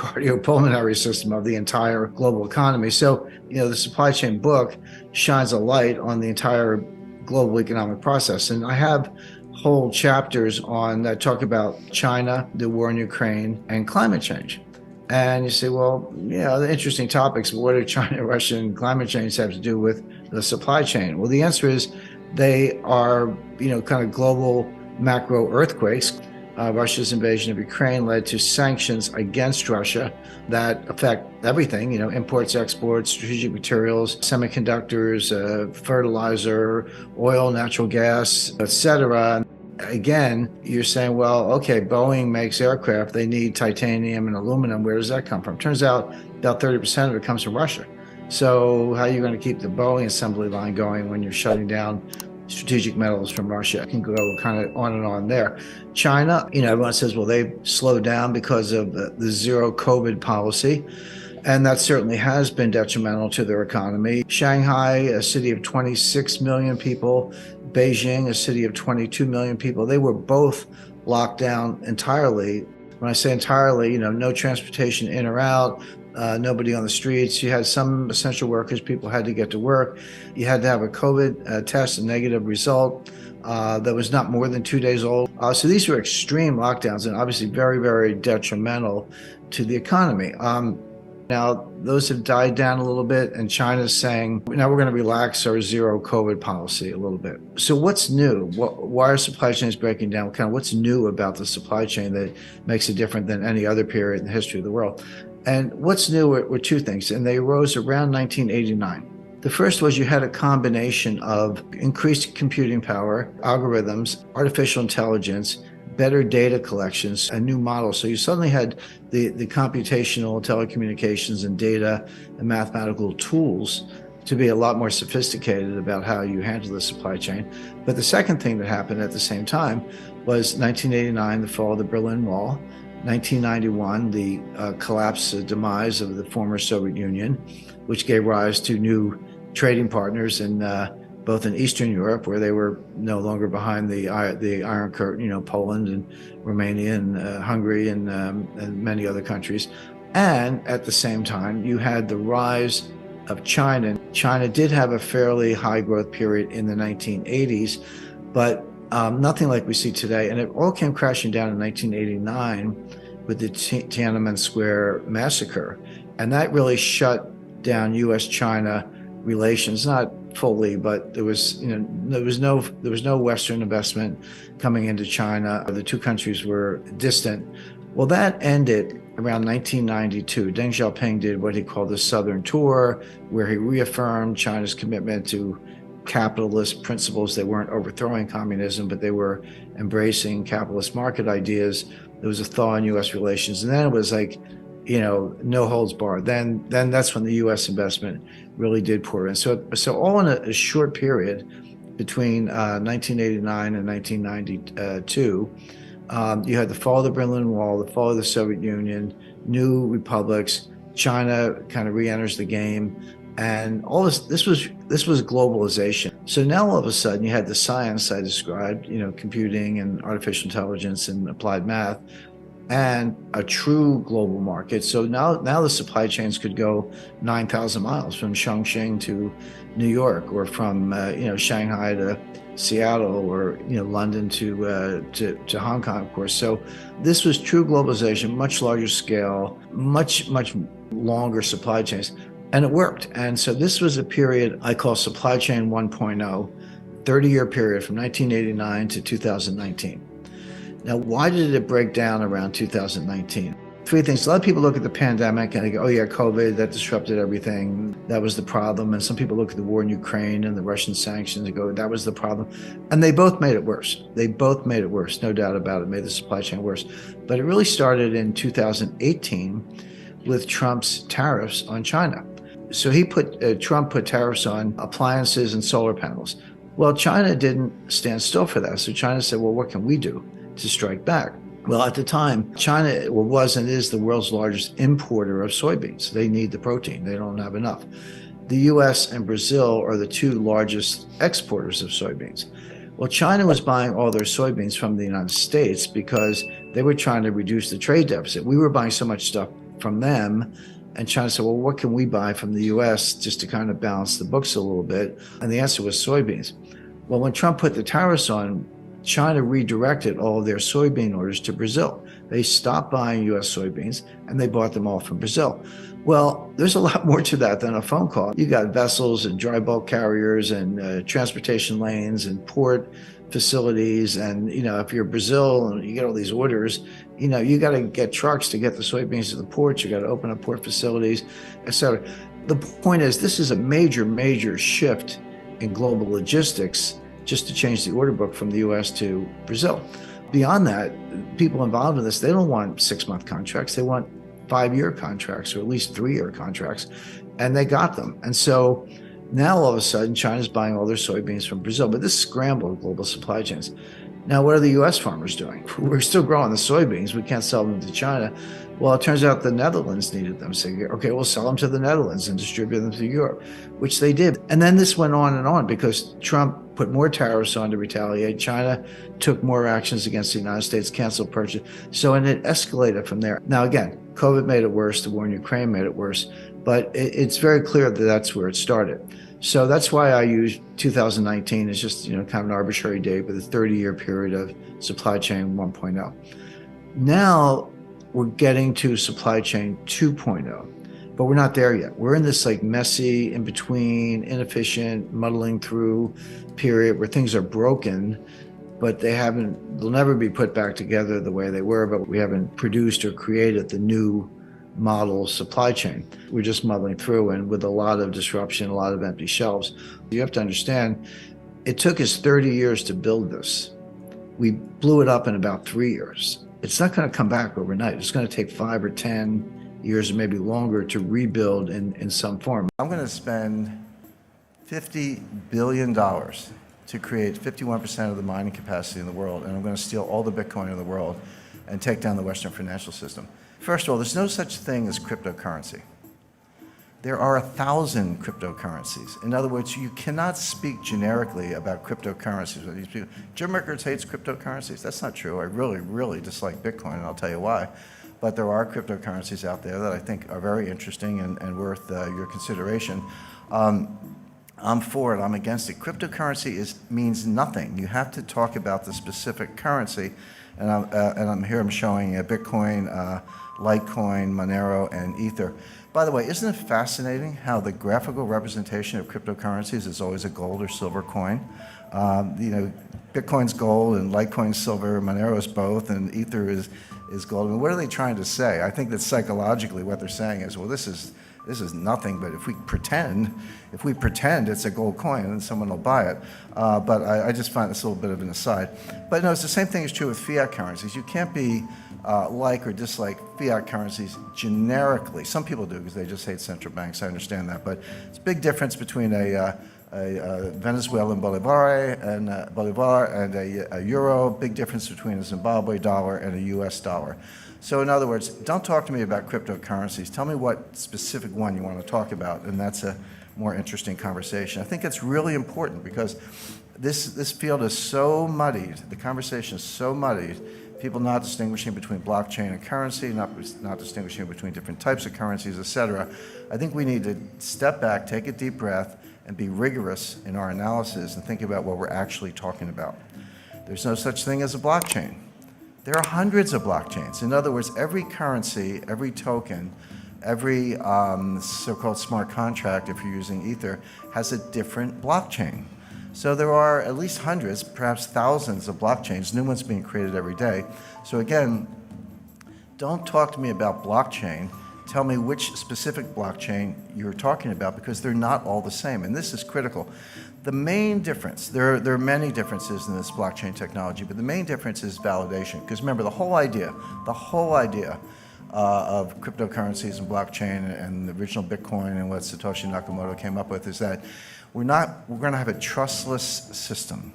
cardiopulmonary system of the entire global economy. So, the supply chain book shines a light on the entire global economic process. And I have whole chapters on that talk about China, the war in Ukraine, and climate change. And you say, well, the interesting topics, but what do China, Russia, and climate change have to do with the supply chain? Well, the answer is they are, kind of global macro earthquakes. Russia's invasion of Ukraine led to sanctions against Russia that affect everything, imports, exports, strategic materials, semiconductors, fertilizer, oil, natural gas, etc. Again, you're saying, well, okay, Boeing makes aircraft. They need titanium and aluminum. Where does that come from? Turns out about 30% of it comes from Russia. So how are you going to keep the Boeing assembly line going when you're shutting down strategic metals from Russia? I can go kind of on and on there. China, everyone says, well, they slowed down because of the zero COVID policy. And that certainly has been detrimental to their economy. Shanghai, a city of 26 million people, Beijing, a city of 22 million people, they were both locked down entirely. When I say entirely, no transportation in or out, nobody on the streets. You had some essential workers, people had to get to work. You had to have a COVID test, a negative result that was not more than 2 days old. So these were extreme lockdowns and obviously very, very detrimental to the economy. Now, those have died down a little bit, and China's saying, now we're going to relax our zero COVID policy a little bit. So what's new? Why are supply chains breaking down? What's new about the supply chain that makes it different than any other period in the history of the world? And what's new were two things, and they arose around 1989. The first was you had a combination of increased computing power, algorithms, artificial intelligence, better data collections, a new model. So you suddenly had the computational telecommunications and data and mathematical tools to be a lot more sophisticated about how you handle the supply chain. But the second thing that happened at the same time was 1989, the fall of the Berlin Wall, 1991, the collapse, demise of the former Soviet Union, which gave rise to new trading partners in both in Eastern Europe, where they were no longer behind the Iron Curtain, Poland and Romania and Hungary and many other countries. And at the same time, you had the rise of China. China did have a fairly high growth period in the 1980s, but nothing like we see today. And it all came crashing down in 1989 with the Tiananmen Square massacre. And that really shut down U.S.-China relations, not fully, but there was no Western investment coming into China. The two countries were distant. Well, that ended around 1992. Deng Xiaoping did what he called the Southern Tour, where he reaffirmed China's commitment to capitalist principles. They weren't overthrowing communism, but they were embracing capitalist market ideas. There was a thaw in U.S. relations, and then it was like, no holds barred. Then that's when the U.S. investment really did pour in. So all in a short period between 1989 and 1992, you had the fall of the Berlin Wall, the fall of the Soviet Union, new republics. China kind of re-enters the game, and all this was globalization. So now all of a sudden you had the science I described, computing and artificial intelligence and applied math, and a true global market. So now the supply chains could go 9,000 miles from Chongqing to New York, or from Shanghai to Seattle, or London to Hong Kong, of course. So this was true globalization, much larger scale, much longer supply chains, and it worked. And so this was a period I call supply chain 1.0, 30-year period from 1989 to 2019. Now, why did it break down around 2019? Three things. A lot of people look at the pandemic and they go, oh yeah, COVID, that disrupted everything. That was the problem. And some people look at the war in Ukraine and the Russian sanctions and go, that was the problem. And they both made it worse. They both made it worse, no doubt about it, made the supply chain worse. But it really started in 2018 with Trump's tariffs on China. So Trump put tariffs on appliances and solar panels. Well, China didn't stand still for that. So China said, well, what can we do to strike back? Well, at the time, China was and is the world's largest importer of soybeans. They need the protein. They don't have enough. The U.S. and Brazil are the two largest exporters of soybeans. Well, China was buying all their soybeans from the United States because they were trying to reduce the trade deficit. We were buying so much stuff from them. And China said, well, what can we buy from the US just to kind of balance the books a little bit? And the answer was soybeans. Well, when Trump put the tariffs on, China redirected all of their soybean orders to Brazil. They stopped buying US soybeans and they bought them all from Brazil. Well, there's a lot more to that than a phone call. You got vessels and dry bulk carriers and transportation lanes and port facilities. And, if you're Brazil and you get all these orders, you got to get trucks to get the soybeans to the ports. You got to open up port facilities, et cetera. The point is, this is a major, major shift in global logistics just to change the order book from the US to Brazil. Beyond that, people involved in this, they don't want 6-month contracts. They want 5-year contracts or at least 3-year contracts. And they got them. And so now all of a sudden, China's buying all their soybeans from Brazil. But this scrambled global supply chains. Now, what are the US farmers doing? We're still growing the soybeans. We can't sell them to China. Well, it turns out the Netherlands needed them. So, okay, we'll sell them to the Netherlands and distribute them to Europe, which they did. And then this went on and on because Trump put more tariffs on to retaliate. China took more actions against the United States, canceled purchase. So, and it escalated from there. Now, again, COVID made it worse. The war in Ukraine made it worse. But it's very clear that that's where it started. So that's why I use 2019 as just, kind of an arbitrary date with a 30-year period of supply chain 1.0. Now we're getting to supply chain 2.0, but we're not there yet. We're in this messy, in between, inefficient, muddling through period where things are broken, but they'll never be put back together the way they were, but we haven't produced or created the new model supply chain. We're just muddling through, and with a lot of disruption, a lot of empty shelves. You have to understand, it took us 30 years to build this. We blew it up in about 3 years. It's not going to come back overnight. It's going to take 5 or 10 years or maybe longer to rebuild in some form. I'm going to spend $50 billion to create 51% of the mining capacity in the world, and I'm going to steal all the Bitcoin in the world and take down the Western financial system. First of all, there's no such thing as cryptocurrency. There are 1,000 cryptocurrencies. In other words, you cannot speak generically about cryptocurrencies. Jim Rickards hates cryptocurrencies. That's not true. I really, really dislike Bitcoin, and I'll tell you why. But there are cryptocurrencies out there that I think are very interesting and worth your consideration. I'm for it. I'm against it. Cryptocurrency means nothing. You have to talk about the specific currency. And I'm showing Bitcoin, Litecoin, Monero, and Ether. By the way, isn't it fascinating how the graphical representation of cryptocurrencies is always a gold or silver coin? Bitcoin's gold and Litecoin's silver, Monero is both, and Ether is gold. I mean, what are they trying to say? I think that psychologically what they're saying is, well, this is nothing, but if we pretend it's a gold coin, then someone will buy it. But I just find this a little bit of an aside. But no, it's the same thing is true with fiat currencies. You can't be like or dislike fiat currencies generically. Some people do because they just hate central banks. I understand that. But it's a big difference between a Venezuelan bolivar and a euro. Big difference between a Zimbabwe dollar and a U.S. dollar. So in other words, don't talk to me about cryptocurrencies. Tell me what specific one you want to talk about, and that's a more interesting conversation. I think it's really important because this field is so muddied, the conversation is so muddied, people not distinguishing between blockchain and currency, not distinguishing between different types of currencies, et cetera. I think we need to step back, take a deep breath, and be rigorous in our analysis and think about what we're actually talking about. There's no such thing as a blockchain. There are hundreds of blockchains. In other words, every currency, every token, every so-called smart contract, if you're using Ether, has a different blockchain. So there are at least hundreds, perhaps thousands of blockchains, new ones being created every day. So again, don't talk to me about blockchain. Tell me which specific blockchain you're talking about, because they're not all the same, and this is critical. The main difference, there are many differences in this blockchain technology, but the main difference is validation. Because remember, the whole idea of cryptocurrencies and blockchain and the original Bitcoin and what Satoshi Nakamoto came up with is that we're going to have a trustless system.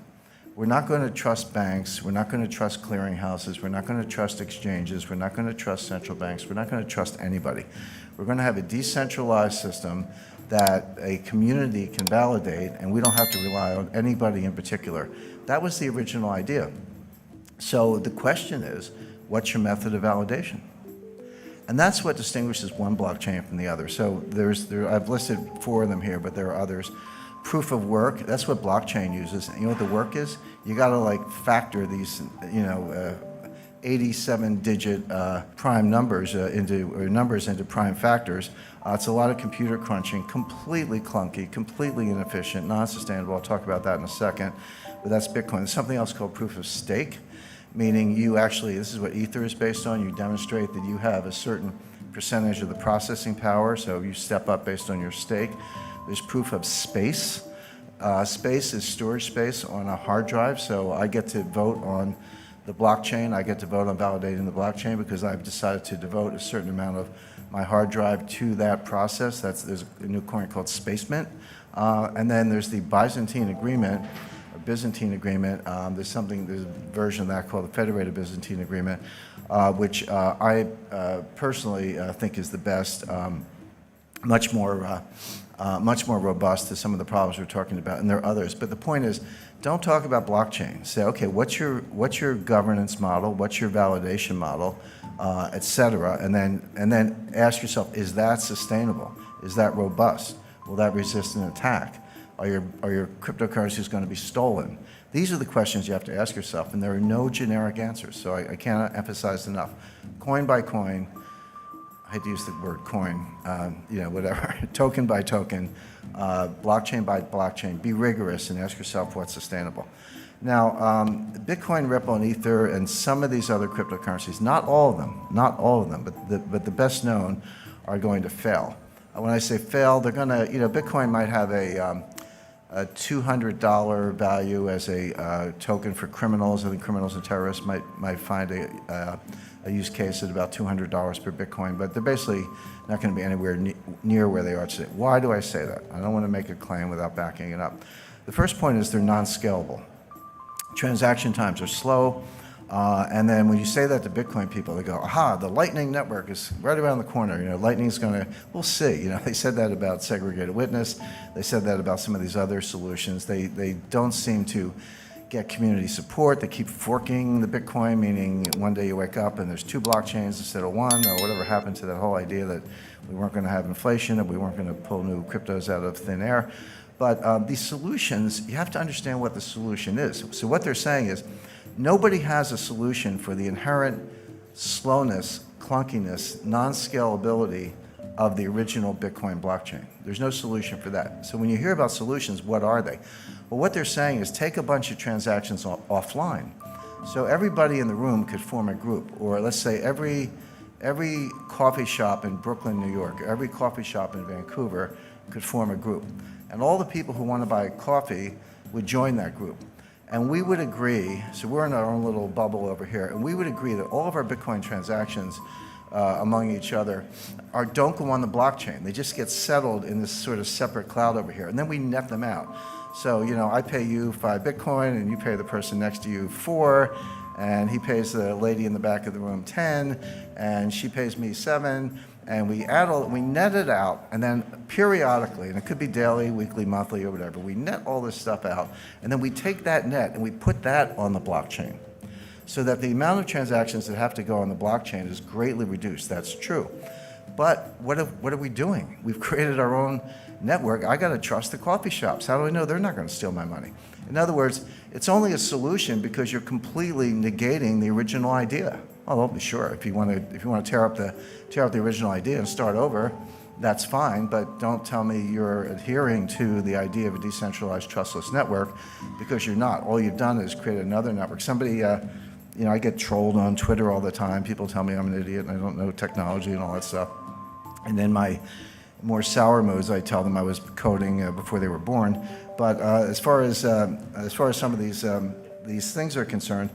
We're not going to trust banks. We're not going to trust clearinghouses. We're not going to trust exchanges. We're not going to trust central banks. We're not going to trust anybody. We're going to have a decentralized system that a community can validate, and we don't have to rely on anybody in particular. That was the original idea. So the question is, what's your method of validation? And that's what distinguishes one blockchain from the other. So I've listed 4 of them here, but there are others. Proof of work, that's what blockchain uses. And you know what the work is? You got to like factor these, 87-digit prime numbers into prime factors. It's a lot of computer crunching, completely clunky, completely inefficient, non-sustainable. I'll talk about that in a second. But that's Bitcoin. There's something else called proof of stake, meaning you actually, this is what Ether is based on, you demonstrate that you have a certain percentage of the processing power, so you step up based on your stake. There's proof of space. Space is storage space on a hard drive, so I get to vote on the blockchain. I get to vote on validating the blockchain because I've decided to devote a certain amount of my hard drive to that process. There's a new coin called Space Mint. And then there's the Byzantine Agreement, there's a version of that called the Federated Byzantine Agreement, which I personally think is the best, much more robust to some of the problems we're talking about, and there are others. But the point is, don't talk about blockchain. Say, okay, what's your governance model? What's your validation model, et cetera? And then ask yourself, is that sustainable? Is that robust? Will that resist an attack? Are your cryptocurrencies going to be stolen? These are the questions you have to ask yourself, and there are no generic answers. So I cannot emphasize enough. Coin by coin, I hate to use the word coin, whatever, token by token, blockchain by blockchain, be rigorous and ask yourself what's sustainable. Now, Bitcoin, Ripple, and Ether, and some of these other cryptocurrencies, not all of them, but the best known are going to fail. When I say fail, they're going to, Bitcoin might have a $200 value as a token for criminals. I think criminals and terrorists might find a use case at about $200 per Bitcoin, but they're basically not going to be anywhere near where they are today. Why do I say that? I don't want to make a claim without backing it up. The first point is they're non-scalable. Transaction times are slow, and then when you say that to Bitcoin people, they go, aha, the Lightning Network is right around the corner. Lightning's going to, we'll see. They said that about segregated witness. They said that about some of these other solutions. They don't seem to get community support. They keep forking the Bitcoin, meaning one day you wake up and there's 2 blockchains instead of 1, or whatever happened to that whole idea that we weren't going to have inflation and we weren't going to pull new cryptos out of thin air. But these solutions, you have to understand what the solution is. So what they're saying is nobody has a solution for the inherent slowness, clunkiness, non-scalability of the original Bitcoin blockchain. There's no solution for that. So when you hear about solutions, what are they? Well, what they're saying is take a bunch of transactions offline. So everybody in the room could form a group, or let's say every coffee shop in Brooklyn, New York, every coffee shop in Vancouver could form a group. And all the people who want to buy coffee would join that group. And we would agree, so we're in our own little bubble over here, and we would agree that all of our Bitcoin transactions among each other don't go on the blockchain. They just get settled in this sort of separate cloud over here, and then we net them out. So, I pay you 5 Bitcoin, and you pay the person next to you 4, and he pays the lady in the back of the room 10, and she pays me 7, and we net it out, and then periodically, and it could be daily, weekly, monthly, or whatever, we net all this stuff out, and then we take that net and we put that on the blockchain, so that the amount of transactions that have to go on the blockchain is greatly reduced. That's true. But what are we doing? We've created our own network. I got to trust the coffee shops. How do I know they're not going to steal my money? In other words, it's only a solution because you're completely negating the original idea. Oh, be sure. If you want to tear up the original idea and start over, that's fine. But don't tell me you're adhering to the idea of a decentralized, trustless network, because you're not. All you've done is create another network. Somebody, I get trolled on Twitter all the time. People tell me I'm an idiot and I don't know technology and all that stuff. And then my more sour moods, I tell them I was coding before they were born. But as far as some of these things are concerned,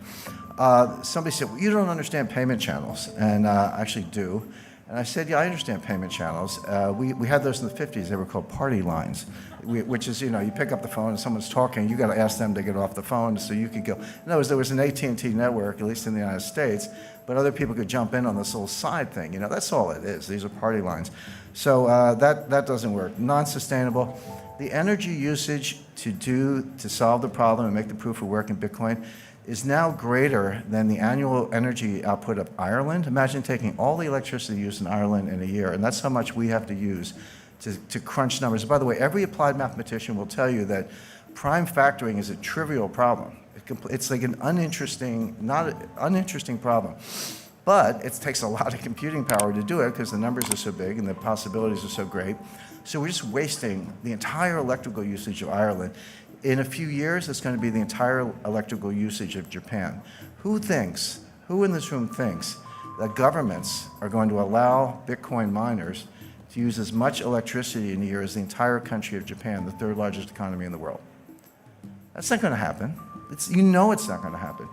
somebody said, well, you don't understand payment channels, and I actually do. And I said, yeah, I understand payment channels. We had those in the 50s. They were called party lines, which is, you pick up the phone and someone's talking, you got to ask them to get off the phone so you could go. In other words, there was an AT&T network, at least in the United States, but other people could jump in on this little side thing. That's all it is. These are party lines. So that doesn't work. Non-sustainable. The energy usage to solve the problem and make the proof of work in Bitcoin, is now greater than the annual energy output of Ireland. Imagine taking all the electricity used in Ireland in a year, and that's how much we have to use to crunch numbers. By the way, every applied mathematician will tell you that prime factoring is a trivial problem. It's like an uninteresting problem. But it takes a lot of computing power to do it because the numbers are so big and the possibilities are so great. So we're just wasting the entire electrical usage of Ireland. In a few years, it's going to be the entire electrical usage of Japan. Who in this room thinks that governments are going to allow Bitcoin miners to use as much electricity in a year as the entire country of Japan, the third largest economy in the world? That's not going to happen. You know it's not going to happen.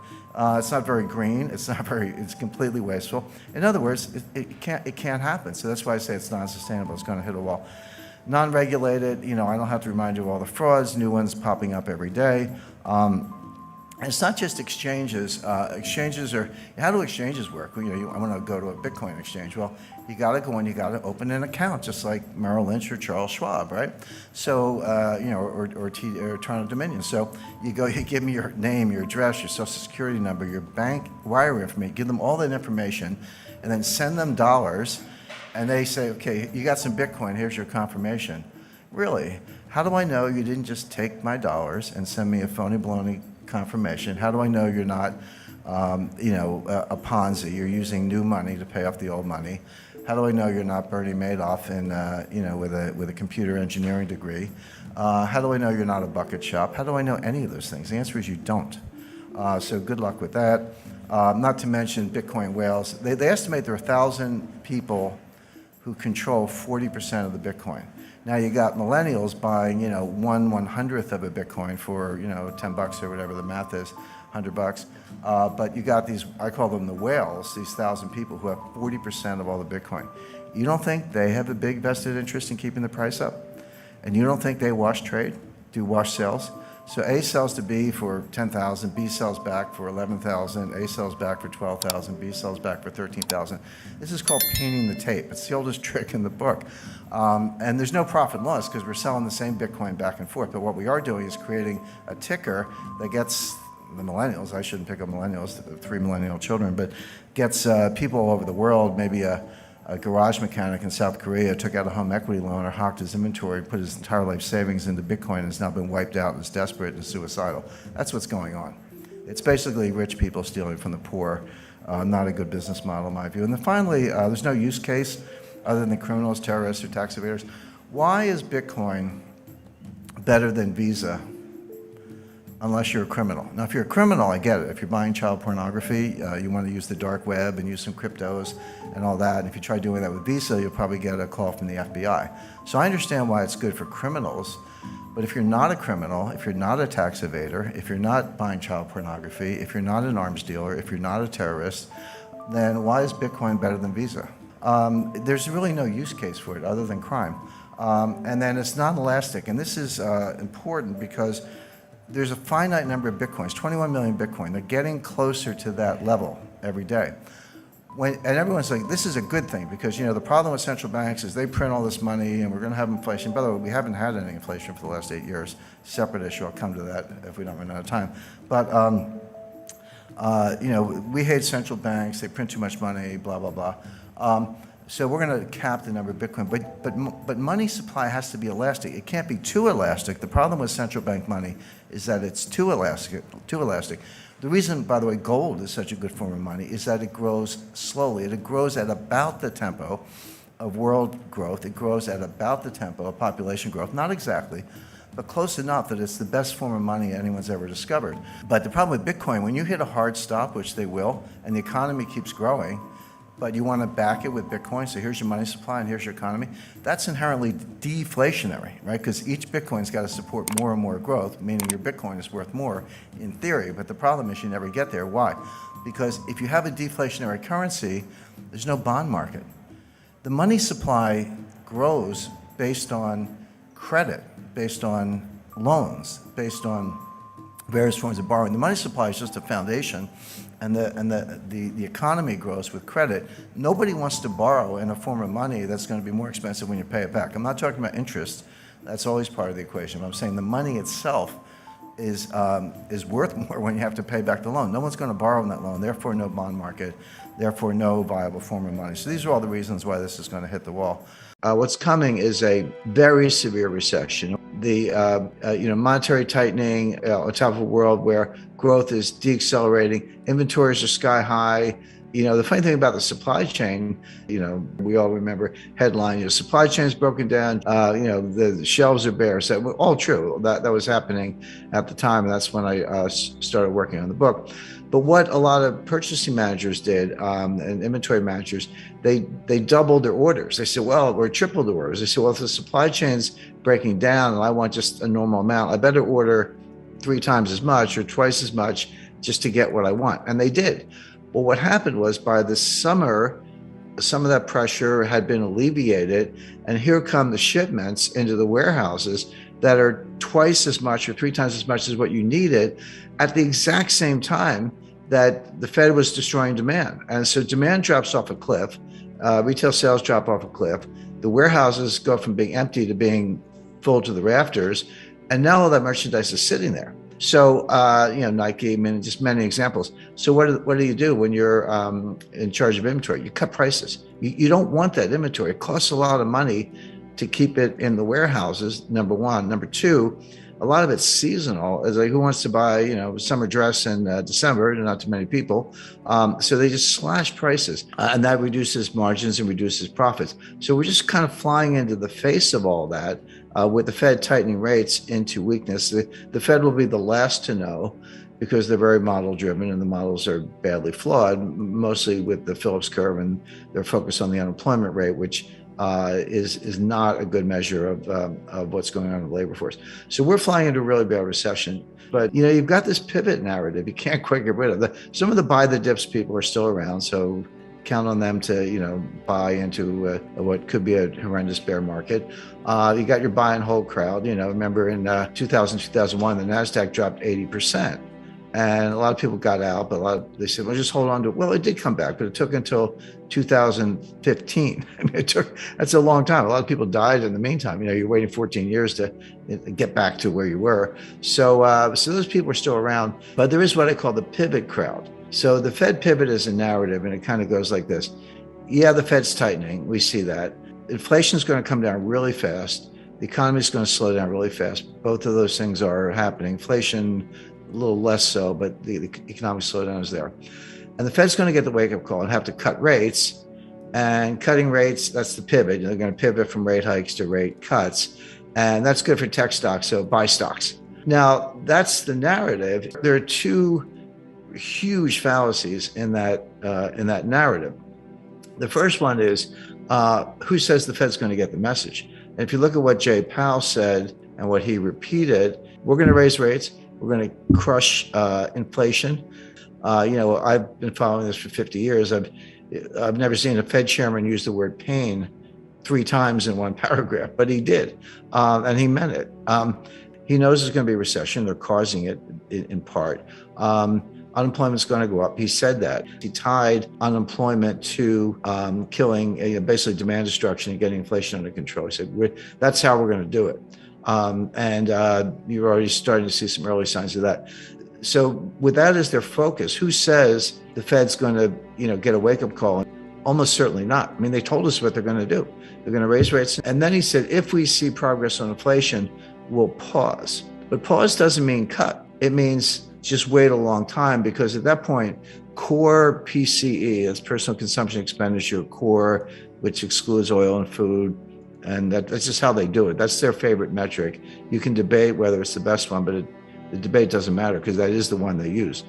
It's not very green. It's completely wasteful. In other words, it can't happen. So that's why I say it's non-sustainable. It's going to hit a wall. Non-regulated, I don't have to remind you of all the frauds, new ones popping up every day. It's not just exchanges. How do exchanges work? I want to go to a Bitcoin exchange. Well, you got to go in, you got to open an account, just like Merrill Lynch or Charles Schwab, right? So, or Toronto Dominion. So you go, you give me your name, your address, your social security number, your bank wire information, give them all that information, and then send them dollars, and they say, okay, you got some Bitcoin, here's your confirmation. Really? How do I know you didn't just take my dollars and send me a phony baloney confirmation? How do I know you're not, a Ponzi? You're using new money to pay off the old money. How do I know you're not Bernie Madoff with a computer engineering degree? How do I know you're not a bucket shop? How do I know any of those things? The answer is you don't. So good luck with that. Not to mention Bitcoin whales. They estimate there are 1,000 people who control 40% of the Bitcoin. Now you got millennials buying, 1/100th of a Bitcoin for, $10 or whatever the math is, $100. But you got these, I call them the whales, these 1,000 people who have 40% of all the Bitcoin. You don't think they have a big vested interest in keeping the price up? And you don't think they wash trade, do wash sales? So A sells to B for 10,000, B sells back for 11,000, A sells back for 12,000, B sells back for 13,000. This is called painting the tape. It's the oldest trick in the book. And there's no profit and loss because we're selling the same Bitcoin back and forth. But what we are doing is creating a ticker that gets the millennials, I shouldn't pick up millennials, 3 millennial children, but gets people all over the world, maybe a garage mechanic in South Korea took out a home equity loan or hawked his inventory, put his entire life savings into Bitcoin and has now been wiped out and is desperate and suicidal. That's what's going on. It's basically rich people stealing from the poor. Not a good business model, in my view. And then finally, there's no use case other than criminals, terrorists, or tax evaders. Why is Bitcoin better than Visa unless you're a criminal? Now, if you're a criminal, I get it. If you're buying child pornography, you want to use the dark web and use some cryptos and all that. And if you try doing that with Visa, you'll probably get a call from the FBI. So I understand why it's good for criminals. But if you're not a criminal, if you're not a tax evader, if you're not buying child pornography, if you're not an arms dealer, if you're not a terrorist, then why is Bitcoin better than Visa? There's really no use case for it other than crime. And then it's non-elastic. And this is important because there's a finite number of Bitcoins, 21 million Bitcoin. They're getting closer to that level every day. And everyone's like, this is a good thing because, the problem with central banks is they print all this money and we're going to have inflation. By the way, we haven't had any inflation for the last 8 years. Separate issue. I'll come to that if we don't run out of time. But, we hate central banks. They print too much money, blah, blah, blah. So we're going to cap the number of Bitcoin. But money supply has to be elastic. It can't be too elastic. The problem with central bank money is that it's too elastic. The reason, by the way, gold is such a good form of money is that it grows slowly. It grows at about the tempo of world growth. It grows at about the tempo of population growth. Not exactly, but close enough that it's the best form of money anyone's ever discovered. But the problem with Bitcoin, when you hit a hard stop, which they will, and the economy keeps growing, but you want to back it with Bitcoin, so here's your money supply and here's your economy, that's inherently deflationary, right? Because each Bitcoin's got to support more and more growth, meaning your Bitcoin is worth more in theory, but the problem is you never get there. Why? Because if you have a deflationary currency, there's no bond market. The money supply grows based on credit, based on loans, based on various forms of borrowing. The money supply is just a foundation, and the economy grows with credit. Nobody wants to borrow in a form of money that's going to be more expensive when you pay it back. I'm not talking about interest. That's always part of the equation. I'm saying the money itself is worth more when you have to pay back the loan. No one's going to borrow on that loan, therefore no bond market, therefore no viable form of money. So these are all the reasons why this is going to hit the wall. What's coming is a very severe recession. The monetary tightening on top of a world where growth is deaccelerating, inventories are sky high. The funny thing about the supply chain, we all remember headline, supply chain's broken down, the shelves are bare. So all true. That was happening at the time. And that's when I started working on the book. But what a lot of purchasing managers did, and inventory managers, they doubled their orders. They said, well, or tripled the orders. They said, well, if the supply chain's breaking down and I want just a normal amount, I better order 3 times as much or twice as much just to get what I want. And they did. Well, what happened was by the summer, some of that pressure had been alleviated, and here come the shipments into the warehouses that are twice as much or 3 times as much as what you needed at the exact same time that the Fed was destroying demand. And so demand drops off a cliff, retail sales drop off a cliff, the warehouses go from being empty to being full to the rafters, and now all that merchandise is sitting there. So, Nike, just many examples. So what do you do when you're in charge of inventory? You cut prices. You don't want that inventory. It costs a lot of money to keep it in the warehouses, number one. Number two, a lot of it's seasonal. It's like, who wants to buy, summer dress in December? Not too many people. So they just slash prices, and that reduces margins and reduces profits. So we're just kind of flying into the face of all that. With the Fed tightening rates into weakness. The Fed will be the last to know because they're very model driven and the models are badly flawed, mostly with the Phillips curve and their focus on the unemployment rate, which is not a good measure of what's going on in the labor force. So we're flying into a really bad recession. But you've got this pivot narrative you can't quite get rid of. Some of the buy the dips people are still around, so count on them to buy into what could be a horrendous bear market. You got your buy and hold crowd. Remember in 2000, 2001, the NASDAQ dropped 80%. And a lot of people got out, but they said, well, just hold on to it. Well, it did come back, but it took until 2015. That's a long time. A lot of people died in the meantime. You're waiting 14 years to get back to where you were. So those people are still around, but there is what I call the pivot crowd. So the Fed pivot is a narrative, and it kind of goes like this. Yeah, the Fed's tightening. We see that. Inflation is going to come down really fast. The economy is going to slow down really fast. Both of those things are happening. Inflation, a little less so, but the economic slowdown is there. And the Fed's going to get the wake-up call and have to cut rates. And cutting rates, that's the pivot. They're going to pivot from rate hikes to rate cuts. And that's good for tech stocks, so buy stocks. Now, that's the narrative. There are 2 huge fallacies in that narrative. The first one is who says the Fed's going to get the message? And if you look at what Jay Powell said and what he repeated, we're going to raise rates, we're going to crush inflation. I've been following this for 50 years. I've never seen a Fed chairman use the word pain 3 times in one paragraph, but he did, and he meant it. He knows there's going to be a recession. They're causing it in part. Unemployment's going to go up. He said that. He tied unemployment to killing, basically demand destruction and getting inflation under control. He said, that's how we're going to do it. And you're already starting to see some early signs of that. So with that as their focus, who says the Fed's going to, get a wake-up call? Almost certainly not. I mean, they told us what they're going to do. They're going to raise rates. And then he said, if we see progress on inflation, we'll pause. But pause doesn't mean cut. It means just wait a long time, because at that point, core PCE, that's personal consumption expenditure, core, which excludes oil and food, and that's just how they do it. That's their favorite metric. You can debate whether it's the best one, but the debate doesn't matter because that is the one they use.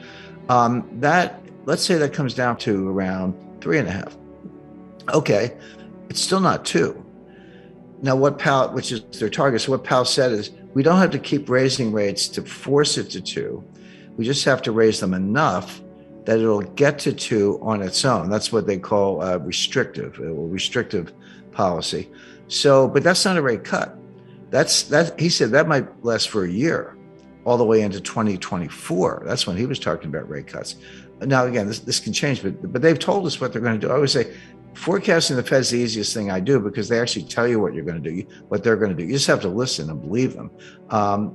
Let's say that comes down to around 3.5. Okay, it's still not 2. Now, what Powell, which is their target, so what Powell said is, we don't have to keep raising rates to force it to 2. We just have to raise them enough that it'll get to 2 on its own. That's what they call restrictive policy. So, but that's not a rate cut. He said that might last for a year, all the way into 2024. That's when he was talking about rate cuts. Now, again, this can change, but they've told us what they're going to do. I always say, forecasting the Fed's the easiest thing I do, because they actually tell you what you're going to do, what they're going to do. You just have to listen and believe them.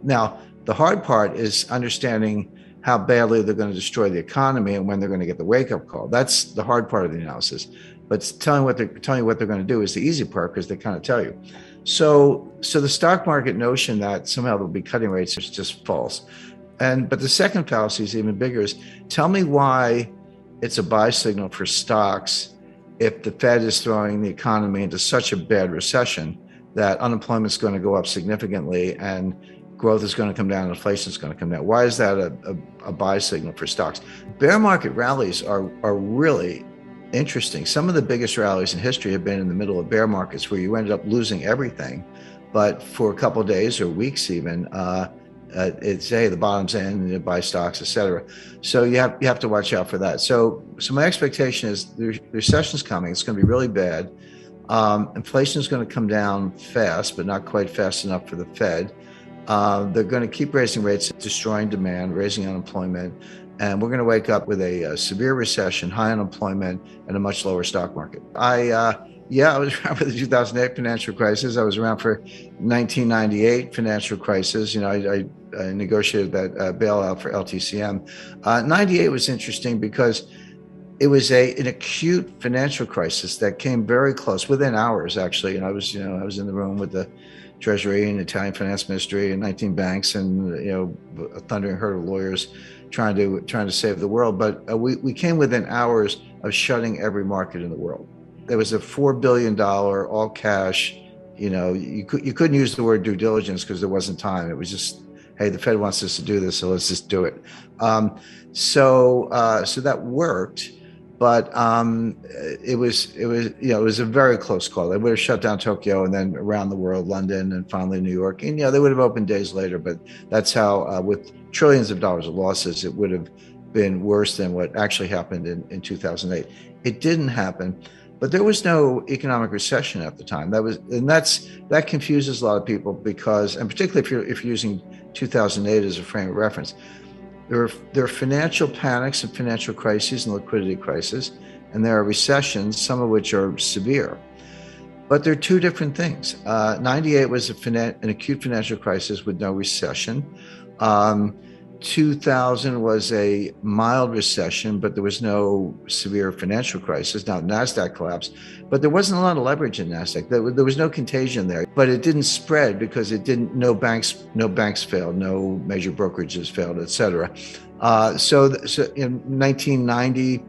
Now, The hard part is understanding how badly they're going to destroy the economy and when they're going to get the wake-up call. That's the hard part of the analysis. But telling you what they're going to do is the easy part, because they kind of tell you. So the stock market notion that somehow there'll be cutting rates is just false. But the second fallacy is even bigger: is tell me why it's a buy signal for stocks if the Fed is throwing the economy into such a bad recession that unemployment is going to go up significantly and growth is going to come down, inflation is going to come down. Why is that a buy signal for stocks? Bear market rallies are really interesting. Some of the biggest rallies in history have been in the middle of bear markets, where you ended up losing everything, but for a couple of days or weeks even, it's the bottom's in, and you buy stocks, etc. So you have to watch out for that. So my expectation is the recession's coming. It's going to be really bad. Inflation is going to come down fast, but not quite fast enough for the Fed. They're going to keep raising rates, destroying demand, raising unemployment, and we're going to wake up with a severe recession, high unemployment, and a much lower stock market. I was around for the 2008 financial crisis. I was around for 1998 financial crisis. I negotiated that bailout for LTCM. 98 was interesting because it was an acute financial crisis that came very close, within hours actually. And I was in the room with the Treasury and Italian Finance Ministry and 19 banks, and a thundering herd of lawyers trying to save the world. But we came within hours of shutting every market in the world. There was a $4 billion all cash. You couldn't use the word due diligence because there wasn't time. It was just, hey, the Fed wants us to do this, so let's just do it. So that worked. But it was a very close call. They would have shut down Tokyo and then around the world, London and finally New York. And they would have opened days later. But that's how, with trillions of dollars of losses, it would have been worse than what actually happened in 2008. It didn't happen, but there was no economic recession at the time. That confuses a lot of people because, and particularly if you're using 2008 as a frame of reference. There are financial panics and financial crises and liquidity crises, and there are recessions, some of which are severe. But they're two different things. 98 was an acute financial crisis with no recession. 2000 was a mild recession, but there was no severe financial crisis. Now, NASDAQ collapsed, but there wasn't a lot of leverage in NASDAQ. There was no contagion there, but it didn't spread because no banks failed, no major brokerages failed, et cetera. So in 1990,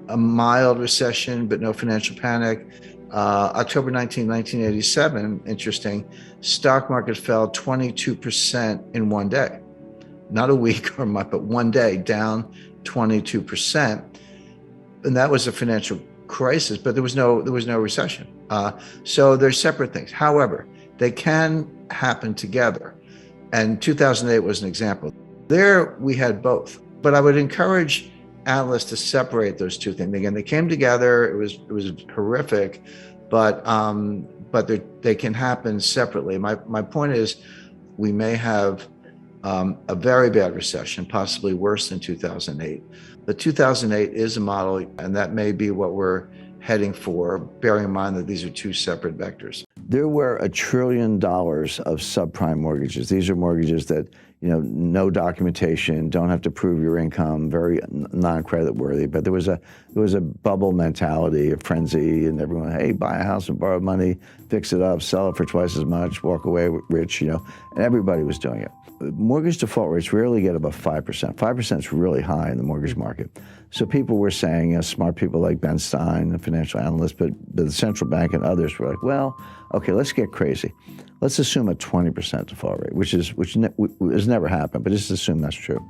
a mild recession, but no financial panic. October 19, 1987, interesting, stock market fell 22% in one day. Not a week or a month, but one day, down 22%. And that was a financial crisis, but there was no recession. So they're separate things. However, they can happen together. And 2008 was an example. There we had both. But I would encourage analysts to separate those two things. Again, they came together. It was horrific, but they can happen separately. My point is, we may have a very bad recession, possibly worse than 2008. But 2008 is a model, and that may be what we're heading for, bearing in mind that these are two separate vectors. There were $1 trillion of subprime mortgages. These are mortgages that, no documentation, don't have to prove your income, very non-credit worthy. But there was a bubble mentality, a frenzy, and everyone, hey, buy a house and borrow money, fix it up, sell it for twice as much, walk away rich, and everybody was doing it. Mortgage default rates rarely get above 5%. 5% is really high in the mortgage market. So people were saying, smart people like Ben Stein, the financial analyst, but the central bank and others were like, well, okay, let's get crazy. Let's assume a 20% default rate, which has never happened, but just assume that's true.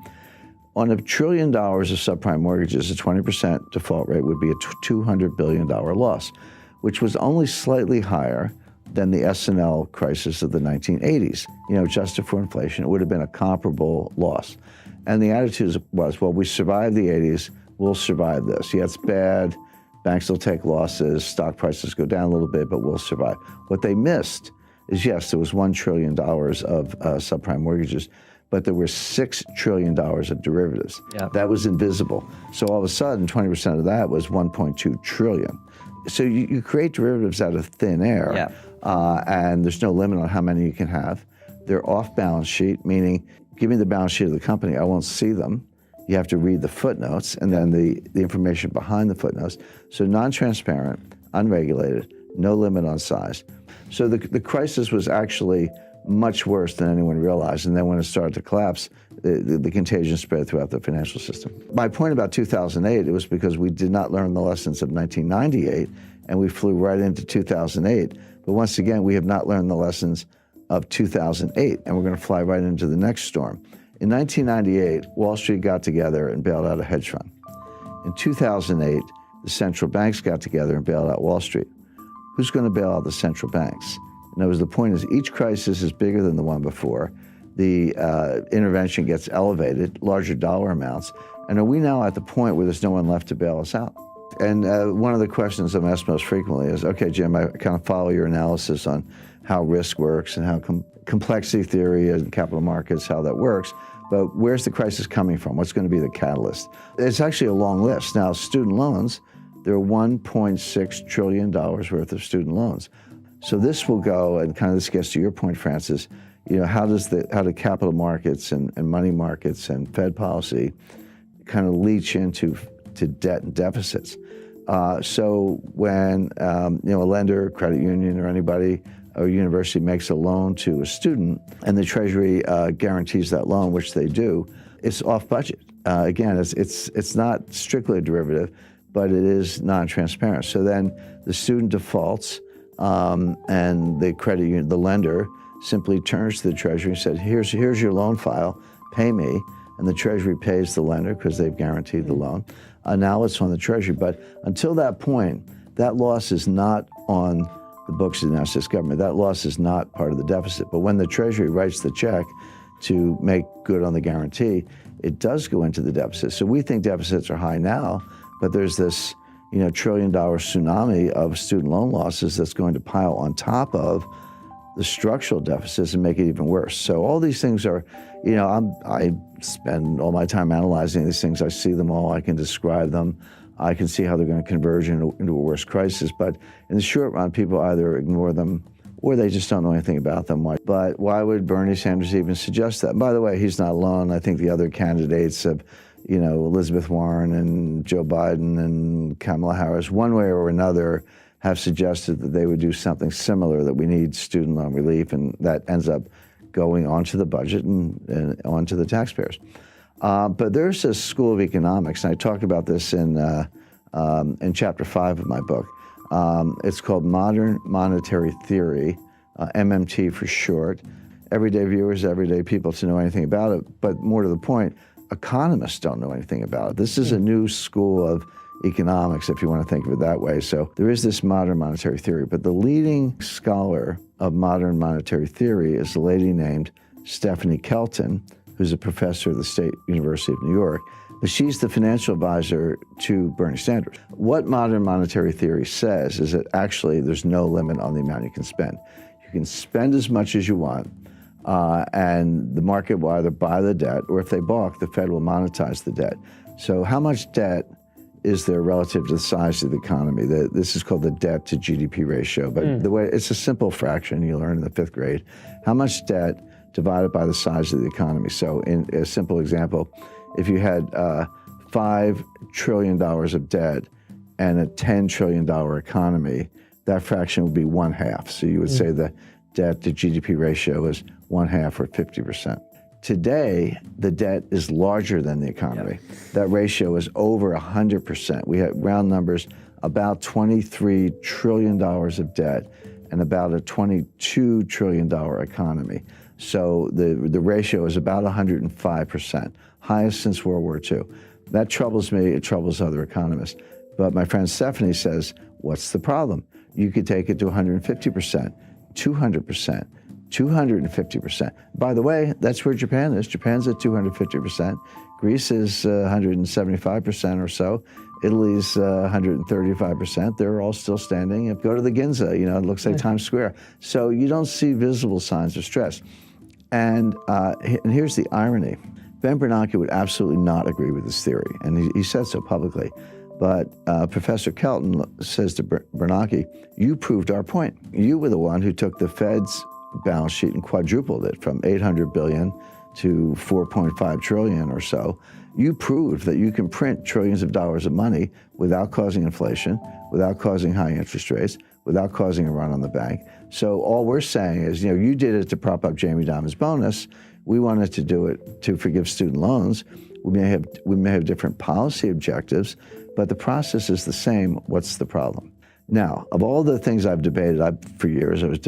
On $1 trillion of subprime mortgages, a 20% default rate would be a $200 billion loss, which was only slightly higher than the S&L crisis of the 1980s. Adjusted for inflation, it would have been a comparable loss. And the attitude was, well, we survived the 80s, we'll survive this. Yeah, it's bad, banks will take losses, stock prices go down a little bit, but we'll survive. What they missed is, yes, there was $1 trillion of subprime mortgages, but there were $6 trillion of derivatives. Yeah. That was invisible. So all of a sudden, 20% of that was $1.2 trillion. So you create derivatives out of thin air, Yeah. And there's no limit on how many you can have. They're off balance sheet, meaning give me the balance sheet of the company, I won't see them. You have to read the footnotes and then the information behind the footnotes. So non-transparent, unregulated, no limit on size. So the crisis was actually much worse than anyone realized. And then when it started to collapse, the contagion spread throughout the financial system. My point about 2008, it was because we did not learn the lessons of 1998, and we flew right into 2008. But once again, we have not learned the lessons of 2008, and we're going to fly right into the next storm. In 1998, Wall Street got together and bailed out a hedge fund. In 2008, the central banks got together and bailed out Wall Street. Who's going to bail out the central banks? In other words, the point is each crisis is bigger than the one before. The intervention gets elevated, larger dollar amounts. And are we now at the point where there's no one left to bail us out? And one of the questions I'm asked most frequently is, okay, Jim, I kind of follow your analysis on how risk works and how complexity theory and capital markets, how that works. But where's the crisis coming from? What's going to be the catalyst? It's actually a long list. Now, student loans, there are $1.6 trillion worth of student loans. So this will go, and kind of this gets to your point, Francis, you know, how do capital markets and money markets and Fed policy kind of leach into debt and deficits? So when you know, a lender, credit union, or anybody, or university makes a loan to a student, and the Treasury guarantees that loan, which they do, it's off budget. Again, it's not strictly a derivative, but it is non-transparent. So then the student defaults, and the credit union, the lender, simply turns to the Treasury and said, here's your loan file, pay me. And the Treasury pays the lender because they've guaranteed the loan. Now it's on the Treasury. But until that point, that loss is not on the books of the United States government. That loss is not part of the deficit. But when the Treasury writes the check to make good on the guarantee, it does go into the deficit. So we think deficits are high now, but there's this, you know, $1 trillion tsunami of student loan losses that's going to pile on top of the structural deficits and make it even worse. So all these things are, you know, I spend all my time analyzing these things. I see them all. I can describe them. I can see how they're going to converge into a worse crisis. But in the short run, people either ignore them or they just don't know anything about them. But why would Bernie Sanders even suggest that? And by the way, he's not alone. I think the other candidates have, you know, Elizabeth Warren and Joe Biden and Kamala Harris, one way or another, have suggested that they would do something similar, that we need student loan relief, and that ends up going onto the budget and onto the taxpayers. But there's a school of economics, and I talk about this in chapter 5 of my book. It's called Modern Monetary Theory, MMT for short. Everyday viewers, everyday people to know anything about it, but more to the point, economists don't know anything about it. This is a new school of economics, if you want to think of it that way. So there is this modern monetary theory, but the leading scholar of modern monetary theory is a lady named Stephanie Kelton, who's a professor at the State University of New York, but she's the financial advisor to Bernie Sanders. What modern monetary theory says is that actually there's no limit on the amount you can spend. You can spend as much as you want, and the market will either buy the debt, or if they balk, the Fed will monetize the debt. So how much debt is there relative to the size of the economy? This is called the debt to GDP ratio, but the way it's a simple fraction you learn in the 5th grade. How much debt divided by the size of the economy? So in a simple example, if you had $5 trillion of debt and a $10 trillion economy, that fraction would be 1/2. So you would say the debt to GDP ratio is 1/2 or 50%. Today, the debt is larger than the economy. Yep. That ratio is over 100%. We have round numbers, about $23 trillion of debt and about a $22 trillion economy. So the ratio is about 105%, highest since World War II. That troubles me, it troubles other economists. But my friend Stephanie says, what's the problem? You could take it to 150%, 200%. 250%. By the way, that's where Japan is. Japan's at 250%. Greece is 175% or so. Italy's 135%. They're all still standing. Go to the Ginza, you know, it looks like Times Square. So you don't see visible signs of stress. And here's the irony. Ben Bernanke would absolutely not agree with this theory, and he said so publicly. But Professor Kelton says to Bernanke, you proved our point. You were the one who took the Fed's balance sheet and quadrupled it from 800 billion to 4.5 trillion or so. You proved that you can print trillions of dollars of money without causing inflation, without causing high interest rates, without causing a run on the bank. So all we're saying is, you did it to prop up Jamie Dimon's bonus. We wanted to do it to forgive student loans. We may have different policy objectives, but the process is the same. What's the problem? Now, of all the things I've debated, for years I was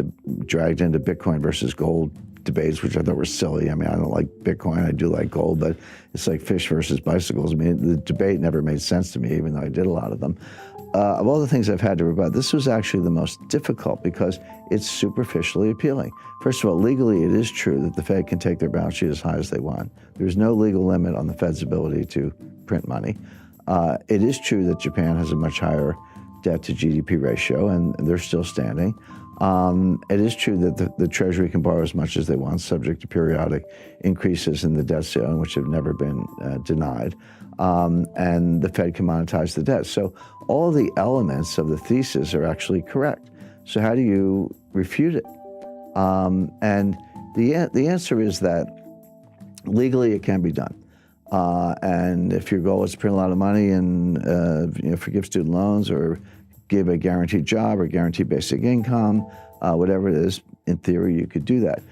dragged into Bitcoin versus gold debates, which I thought were silly. I mean, I don't like Bitcoin, I do like gold, but it's like fish versus bicycles. I mean, the debate never made sense to me, even though I did a lot of them. Of all the things I've had to rebut, this was actually the most difficult because it's superficially appealing. First of all, legally, it is true that the Fed can take their balance sheet as high as they want. There's no legal limit on the Fed's ability to print money. It is true that Japan has a much higher debt to GDP ratio, and they're still standing. It is true that the Treasury can borrow as much as they want, subject to periodic increases in the debt ceiling, which have never been denied. And the Fed can monetize the debt. So all the elements of the thesis are actually correct. So how do you refute it? And the answer is that legally it can be done. And if your goal is to print a lot of money and forgive student loans or give a guaranteed job or guaranteed basic income, whatever it is, in theory you could do that.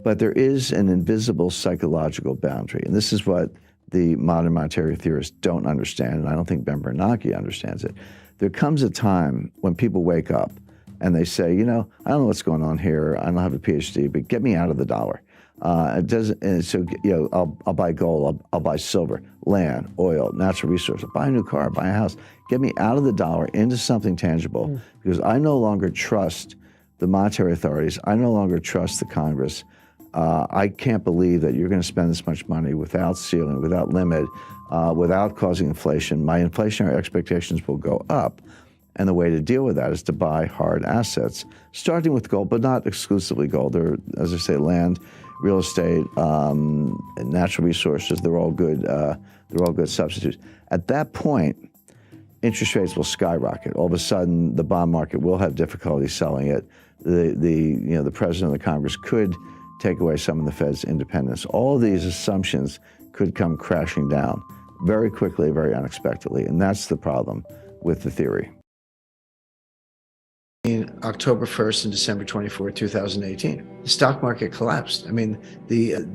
But there is an invisible psychological boundary, and this is what the modern monetary theorists don't understand, and I don't think Ben Bernanke understands it. There comes a time when people wake up and they say, I don't know what's going on here. I don't have a PhD, but get me out of the dollar. It doesn't. And so, I'll buy gold, I'll buy silver, land, oil, natural resources, buy a new car, buy a house. Get me out of the dollar into something tangible, because I no longer trust the monetary authorities. I no longer trust the Congress. I can't believe that you're going to spend this much money without ceiling, without limit, without causing inflation. My inflationary expectations will go up. And the way to deal with that is to buy hard assets, starting with gold, but not exclusively gold. There, as I say, land, real estate, natural resources. They're all good. They're all good substitutes. At that point, interest rates will skyrocket. All of a sudden, the bond market will have difficulty selling it. The president of the Congress could take away some of the Fed's independence. All of these assumptions could come crashing down very quickly, very unexpectedly, and that's the problem with the theory. October 1st and December 24, 2018. The stock market collapsed. I mean, the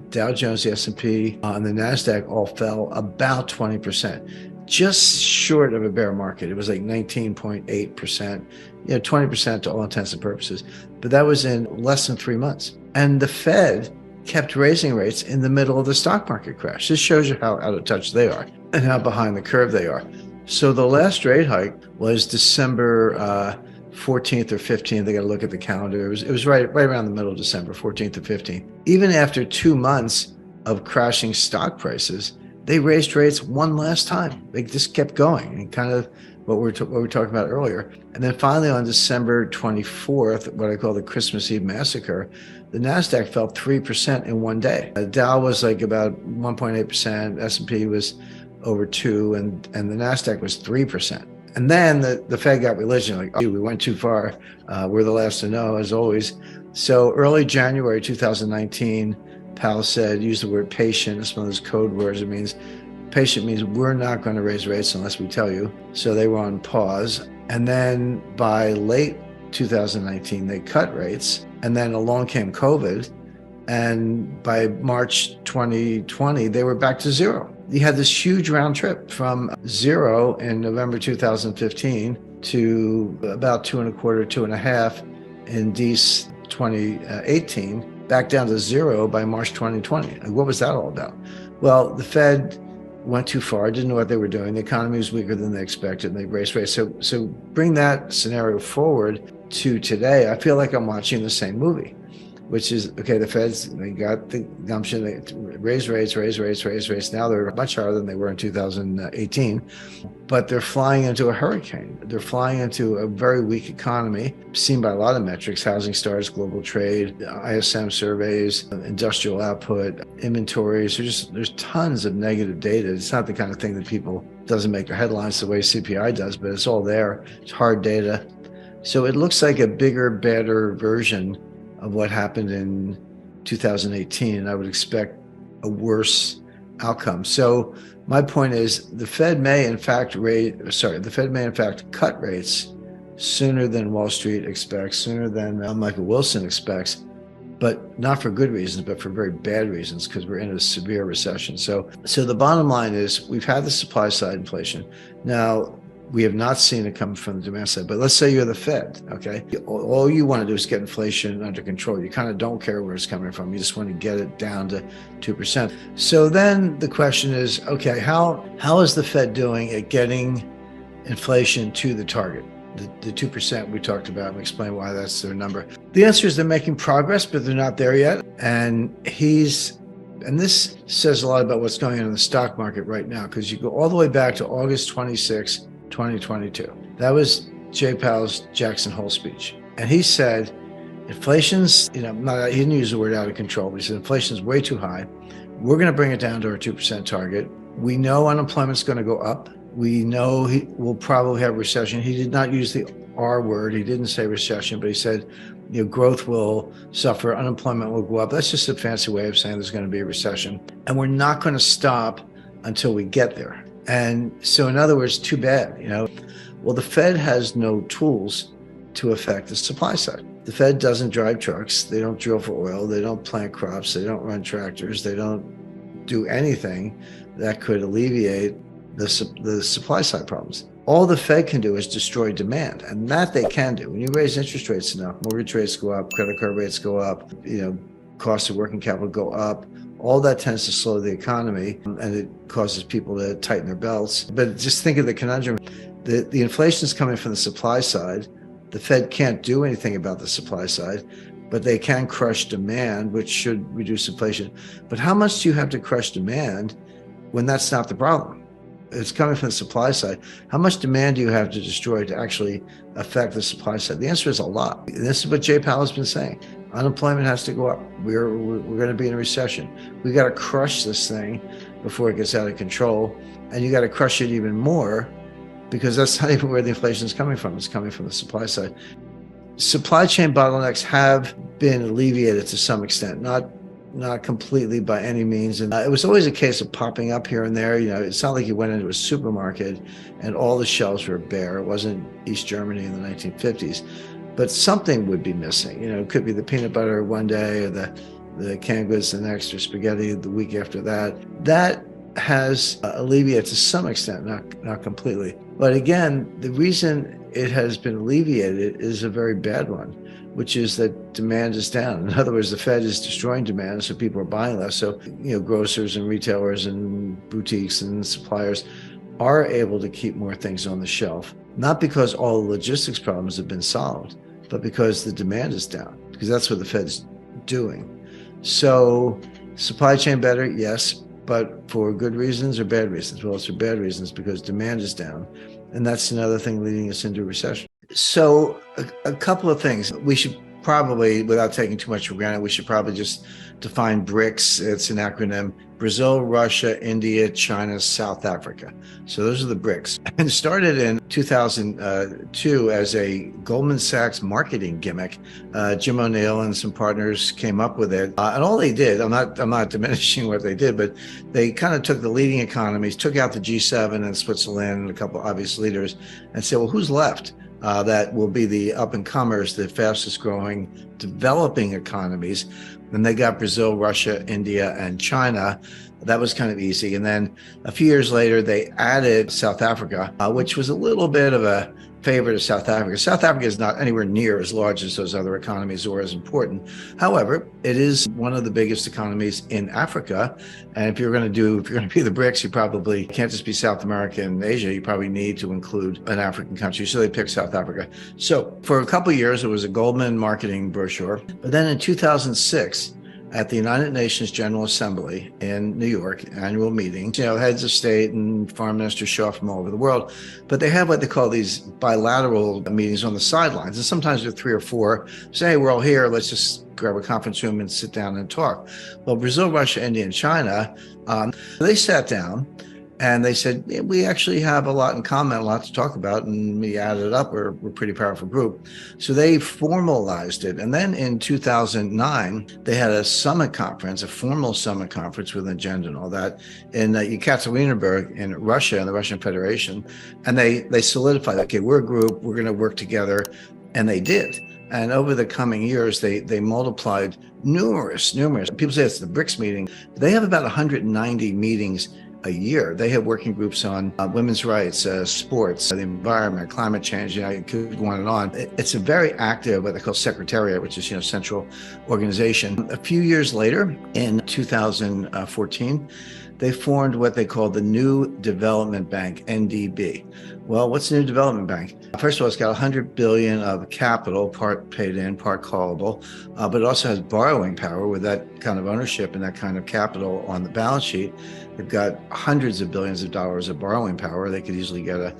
Dow Jones, the S&P, and the NASDAQ all fell about 20%, just short of a bear market. It was like 19.8%, 20% to all intents and purposes. But that was in less than 3 months. And the Fed kept raising rates in the middle of the stock market crash. This shows you how out of touch they are and how behind the curve they are. So the last rate hike was December 14th or 15th. They got to look at the calendar. It was right around the middle of December, 14th or 15th. Even after 2 months of crashing stock prices, they raised rates one last time. They just kept going, and kind of what we were talking about earlier. And then finally on December 24th, what I call the Christmas Eve massacre, the NASDAQ fell 3% in one day. The Dow was like about 1.8%, S&P was over 2%, and the NASDAQ was 3%. And then the Fed got religion, like, oh, we went too far. We're the last to know, as always. So early January 2019, Powell said, use the word patient. It's one of those code words. It means, patient means we're not going to raise rates unless we tell you. So they were on pause. And then by late 2019, they cut rates. And then along came COVID. And by March 2020, they were back to zero. You had this huge round trip from zero in November 2015 to about 2.25, 2.5 in Dec 2018, back down to zero by March 2020. And what was that all about? Well, the Fed went too far, didn't know what they were doing. The economy was weaker than they expected, and they raised rates. So bring that scenario forward to today. I feel like I'm watching the same movie, which is, okay, the Feds, they got the gumption, they raise rates. Now they're much higher than they were in 2018, but they're flying into a hurricane. They're flying into a very weak economy, seen by a lot of metrics: housing starts, global trade, ISM surveys, industrial output, inventories. There's tons of negative data. It's not the kind of thing that doesn't make the headlines the way CPI does, but it's all there. It's hard data. So it looks like a bigger, better version of what happened in 2018, and I would expect a worse outcome. So my point is, the Fed may in fact cut rates sooner than Wall Street expects, sooner than Michael Wilson expects, but not for good reasons, but for very bad reasons, because we're in a severe recession. So the bottom line is, we've had the supply side inflation. Now, we have not seen it come from the demand side, but let's say you're the Fed, okay? All you want to do is get inflation under control. You kind of don't care where it's coming from. You just want to get it down to 2%. So then the question is, okay, how is the Fed doing at getting inflation to the target? The 2% we talked about, and explain why that's their number. The answer is they're making progress, but they're not there yet. And this says a lot about what's going on in the stock market right now, because you go all the way back to August 26, 2022. That was Jay Powell's Jackson Hole speech. And he said, inflation's, he didn't use the word out of control, but he said, inflation's way too high. We're going to bring it down to our 2% target. We know unemployment's going to go up. We know we'll probably have recession. He did not use the R word. He didn't say recession, but he said, growth will suffer, unemployment will go up. That's just a fancy way of saying there's going to be a recession. And we're not going to stop until we get there. And so, in other words, too bad, Well, the Fed has no tools to affect the supply side. The Fed doesn't drive trucks. They don't drill for oil. They don't plant crops. They don't run tractors. They don't do anything that could alleviate the supply side problems. All the Fed can do is destroy demand, and that they can do. When you raise interest rates enough, mortgage rates go up, credit card rates go up, costs of working capital go up. All that tends to slow the economy, and it causes people to tighten their belts. But just think of the conundrum. The inflation is coming from the supply side. The Fed can't do anything about the supply side, but they can crush demand, which should reduce inflation. But how much do you have to crush demand when that's not the problem? It's coming from the supply side. How much demand do you have to destroy to actually affect the supply side? The answer is a lot. And this is what Jay Powell has been saying. Unemployment has to go up. We're going to be in a recession. We got to crush this thing before it gets out of control. And you got to crush it even more, because that's not even where the inflation is coming from. It's coming from the supply side. Supply chain bottlenecks have been alleviated to some extent, not completely by any means. And it was always a case of popping up here and there. It's not like you went into a supermarket and all the shelves were bare. It wasn't East Germany in the 1950s. But something would be missing. It could be the peanut butter one day, or the canned goods the next, or spaghetti the week after that. That has alleviated to some extent, not completely. But again, the reason it has been alleviated is a very bad one, which is that demand is down. In other words, the Fed is destroying demand, so people are buying less. So, grocers and retailers and boutiques and suppliers are able to keep more things on the shelf, not because all the logistics problems have been solved, but because the demand is down, because that's what the Fed's doing. So supply chain better, yes, but for good reasons or bad reasons? Well, it's for bad reasons, because demand is down. And that's another thing leading us into a recession. So a couple of things. We should probably, without taking too much for granted, we should probably just define BRICS. It's an acronym: Brazil, Russia, India, China, South Africa. So those are the BRICS. And started in 2002 as a Goldman Sachs marketing gimmick. Jim O'Neill and some partners came up with it. And all they did, I'm not diminishing what they did, but they kind of took the leading economies, took out the G7 and Switzerland and a couple obvious leaders, and said, well, who's left? That will be the up-and-comers, the fastest-growing developing economies. Then they got Brazil, Russia, India, and China. That was kind of easy. And then a few years later, they added South Africa, which was a little bit of a favor to South Africa. South Africa is not anywhere near as large as those other economies or as important. However, it is one of the biggest economies in Africa. And if you're going to be the BRICS, you probably can't just be South America and Asia. You probably need to include an African country. So they picked South Africa. So for a couple of years, it was a Goldman marketing brochure. But then in 2006, at the United Nations General Assembly in New York, annual meeting, heads of state and foreign ministers show up from all over the world, but they have what they call these bilateral meetings on the sidelines. And sometimes there are 3 or 4, say, hey, we're all here, let's just grab a conference room and sit down and talk. Well, Brazil, Russia, India, and China, they sat down And they said, "Yeah, we actually have a lot in common, a lot to talk about." And we added it up. We're a pretty powerful group. So they formalized it. And then in 2009, they had a summit conference, a formal summit conference with an agenda and all that in Yekaterinburg in Russia, in the Russian Federation. And they solidified, okay, we're a group, we're going to work together. And they did. And over the coming years, they multiplied numerous. People say it's the BRICS meeting. They have about 190 meetings a year. They have working groups on women's rights, sports, the environment, climate change. You could go on and on. It's a very active, what they call secretariat, which is central organization. A few years later, in 2014, they formed what they call the New Development Bank, NDB. Well, what's the New Development Bank? First of all, it's got 100 billion of capital, part paid in, part callable, but it also has borrowing power with that kind of ownership and that kind of capital on the balance sheet. They've got hundreds of billions of dollars of borrowing power. They could easily get a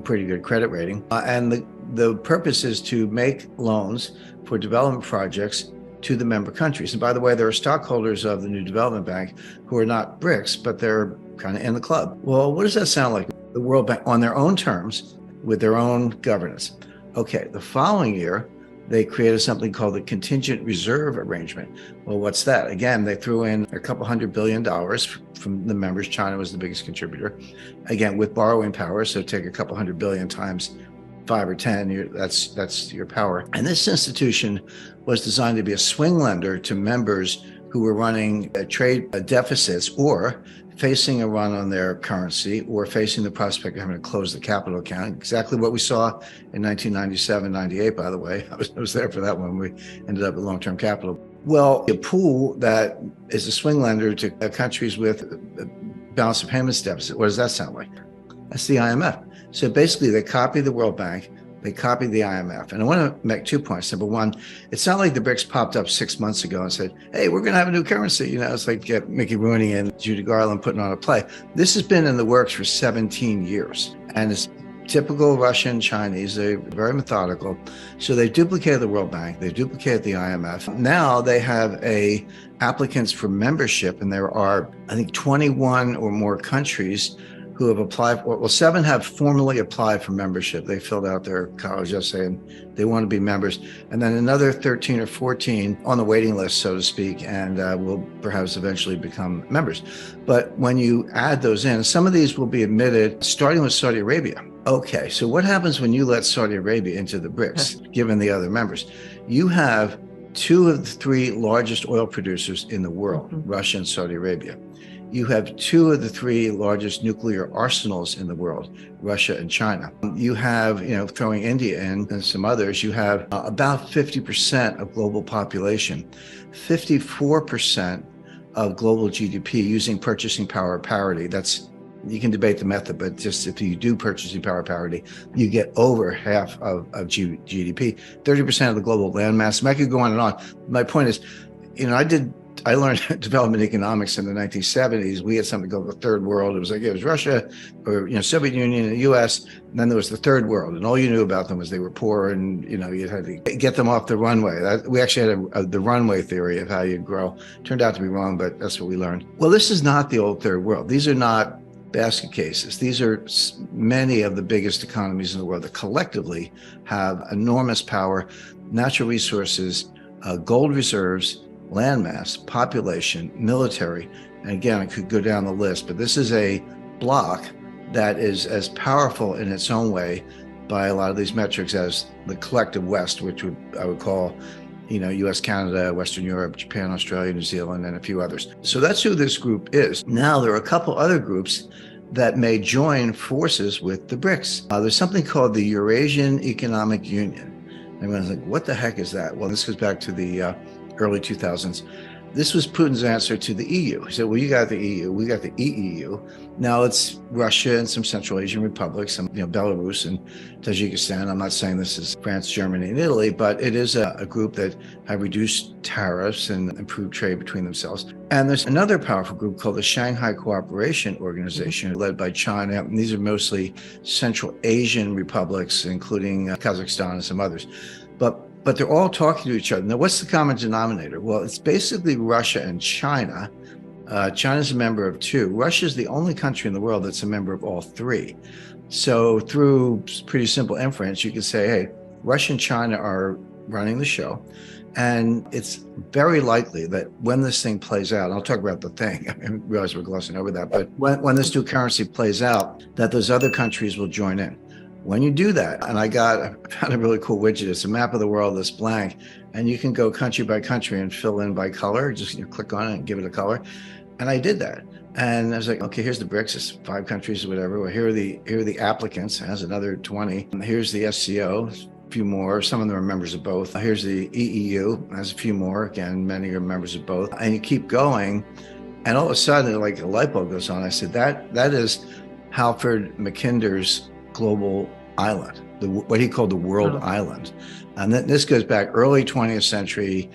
pretty good credit rating. And the purpose is to make loans for development projects to the member countries. And by the way, there are stockholders of the New Development Bank who are not BRICS, but they're kind of in the club. Well, what does that sound like? The World Bank on their own terms with their own governance. Okay, the following year, they created something called the Contingent Reserve Arrangement. Well, what's that? Again, they threw in a couple $100 billion from the members. China was the biggest contributor. Again, with borrowing power, so take a couple $100 billion times 5 or 10, that's your power. And this institution was designed to be a swing lender to members who were running trade deficits or facing a run on their currency or facing the prospect of having to close the capital account. Exactly what we saw in 1997, 98, by the way. I was there for that one. We ended up with long-term capital. Well, a pool that is a swing lender to countries with balance of payments deficit, what does that sound like? That's the IMF. So basically, they copied the World Bank, they copied the IMF. And I want to make 2 points. Number one, it's not like the BRICS popped up 6 months ago and said, hey, we're going to have a new currency. It's like Mickey Rooney and Judy Garland putting on a play. This has been in the works for 17 years. And it's typical Russian, Chinese. They're very methodical. So they've duplicated the World Bank. They've duplicated the IMF. Now they have applicants for membership. And there are, I think, 21 or more countries who have applied for, well, 7 have formally applied for membership. They filled out their college essay and they want to be members. And then another 13 or 14 on the waiting list, so to speak, and will perhaps eventually become members. But when you add those in, some of these will be admitted, starting with Saudi Arabia. Okay, so what happens when you let Saudi Arabia into the BRICS, given the other members? You have 2 of the 3 largest oil producers in the world, Russia and Saudi Arabia. You have 2 of the 3 largest nuclear arsenals in the world, Russia and China. You have, throwing India in and some others, you have about 50% of global population, 54% of global GDP using purchasing power parity. You can debate the method, but just if you do purchasing power parity, you get over half of GDP, 30% of the global landmass. I could go on and on. My point is, I learned development economics in the 1970s. We had something called the third world. It was Russia or, Soviet Union and the US. And then there was the third world. And all you knew about them was they were poor and, you had to get them off the runway. We actually had the runway theory of how you grow. Turned out to be wrong, but that's what we learned. Well, this is not the old third world. These are not basket cases. These are many of the biggest economies in the world that collectively have enormous power, natural resources, gold reserves, landmass, population, military, and again, I could go down the list, but this is a bloc that is as powerful in its own way by a lot of these metrics as the collective West, which I would call, US, Canada, Western Europe, Japan, Australia, New Zealand, and a few others. So that's who this group is. Now, there are a couple other groups that may join forces with the BRICS. There's something called the Eurasian Economic Union. Everyone's like, what the heck is that? Well, this goes back to the early 2000s. This was Putin's answer to the EU. He said, well, you got the EU, we got the EEU. Now it's Russia and some Central Asian republics, some, Belarus and Tajikistan. I'm not saying this is France, Germany, and Italy, but it is a group that have reduced tariffs and improved trade between themselves. And there's another powerful group called the Shanghai Cooperation Organization, led by China. And these are mostly Central Asian republics, including Kazakhstan and some others. But they're all talking to each other. Now, what's the common denominator? Well, it's basically Russia and China China's a member of 2. Russia's the only country in the world that's a member of all 3. So through pretty simple inference, you could say, hey, Russia and China are running the show. And it's very likely that when this thing plays out, I'll talk about the thing, I realize we're glossing over that, but when this new currency plays out, that those other countries will join in. When you do that, and I found a really cool widget, it's a map of the world that's blank, and you can go country by country and fill in by color, just click on it and give it a color. And I did that. And I was like, okay, here's the BRICS, it's 5 countries or whatever. Well, here are the applicants, it has another 20. And here's the SCO, a few more. Some of them are members of both. Here's the EEU, has a few more. Again, many are members of both. And you keep going, and all of a sudden, like a light bulb goes on. I said, that is Halford Mackinder's global island, what he called the world island. And this goes back early 20th century,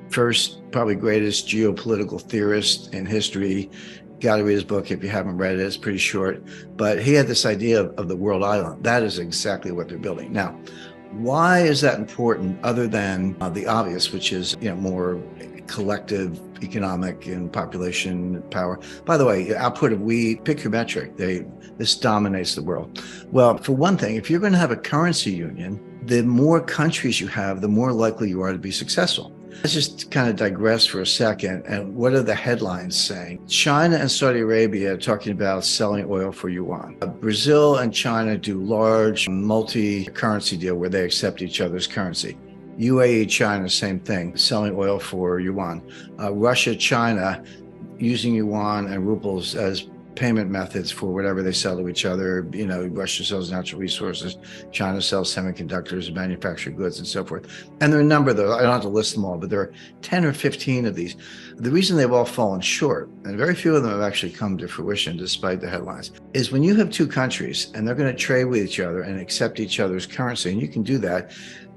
first, probably greatest geopolitical theorist in history. Got to read his book if you haven't read it. It's pretty short. But he had this idea of the world island. That is exactly what they're building. Now, why is that important other than the obvious, which is more collective economic and population power? By the way, output of wheat, pick your metric. This dominates the world. Well, for one thing, if you're going to have a currency union, the more countries you have, the more likely you are to be successful. Let's just kind of digress for a second. And what are the headlines saying? China and Saudi Arabia are talking about selling oil for yuan. Brazil and China do large multi-currency deal where they accept each other's currency. UAE, China, same thing, selling oil for yuan. Russia, China, using yuan and rubles as payment methods for whatever they sell to each other. Russia sells natural resources, China sells semiconductors, manufactured goods, and so forth. And there are a number of those. I don't have to list them all, but there are 10 or 15 of these. The reason they've all fallen short, and very few of them have actually come to fruition despite the headlines, is when you have 2 countries and they're going to trade with each other and accept each other's currency, and you can do that,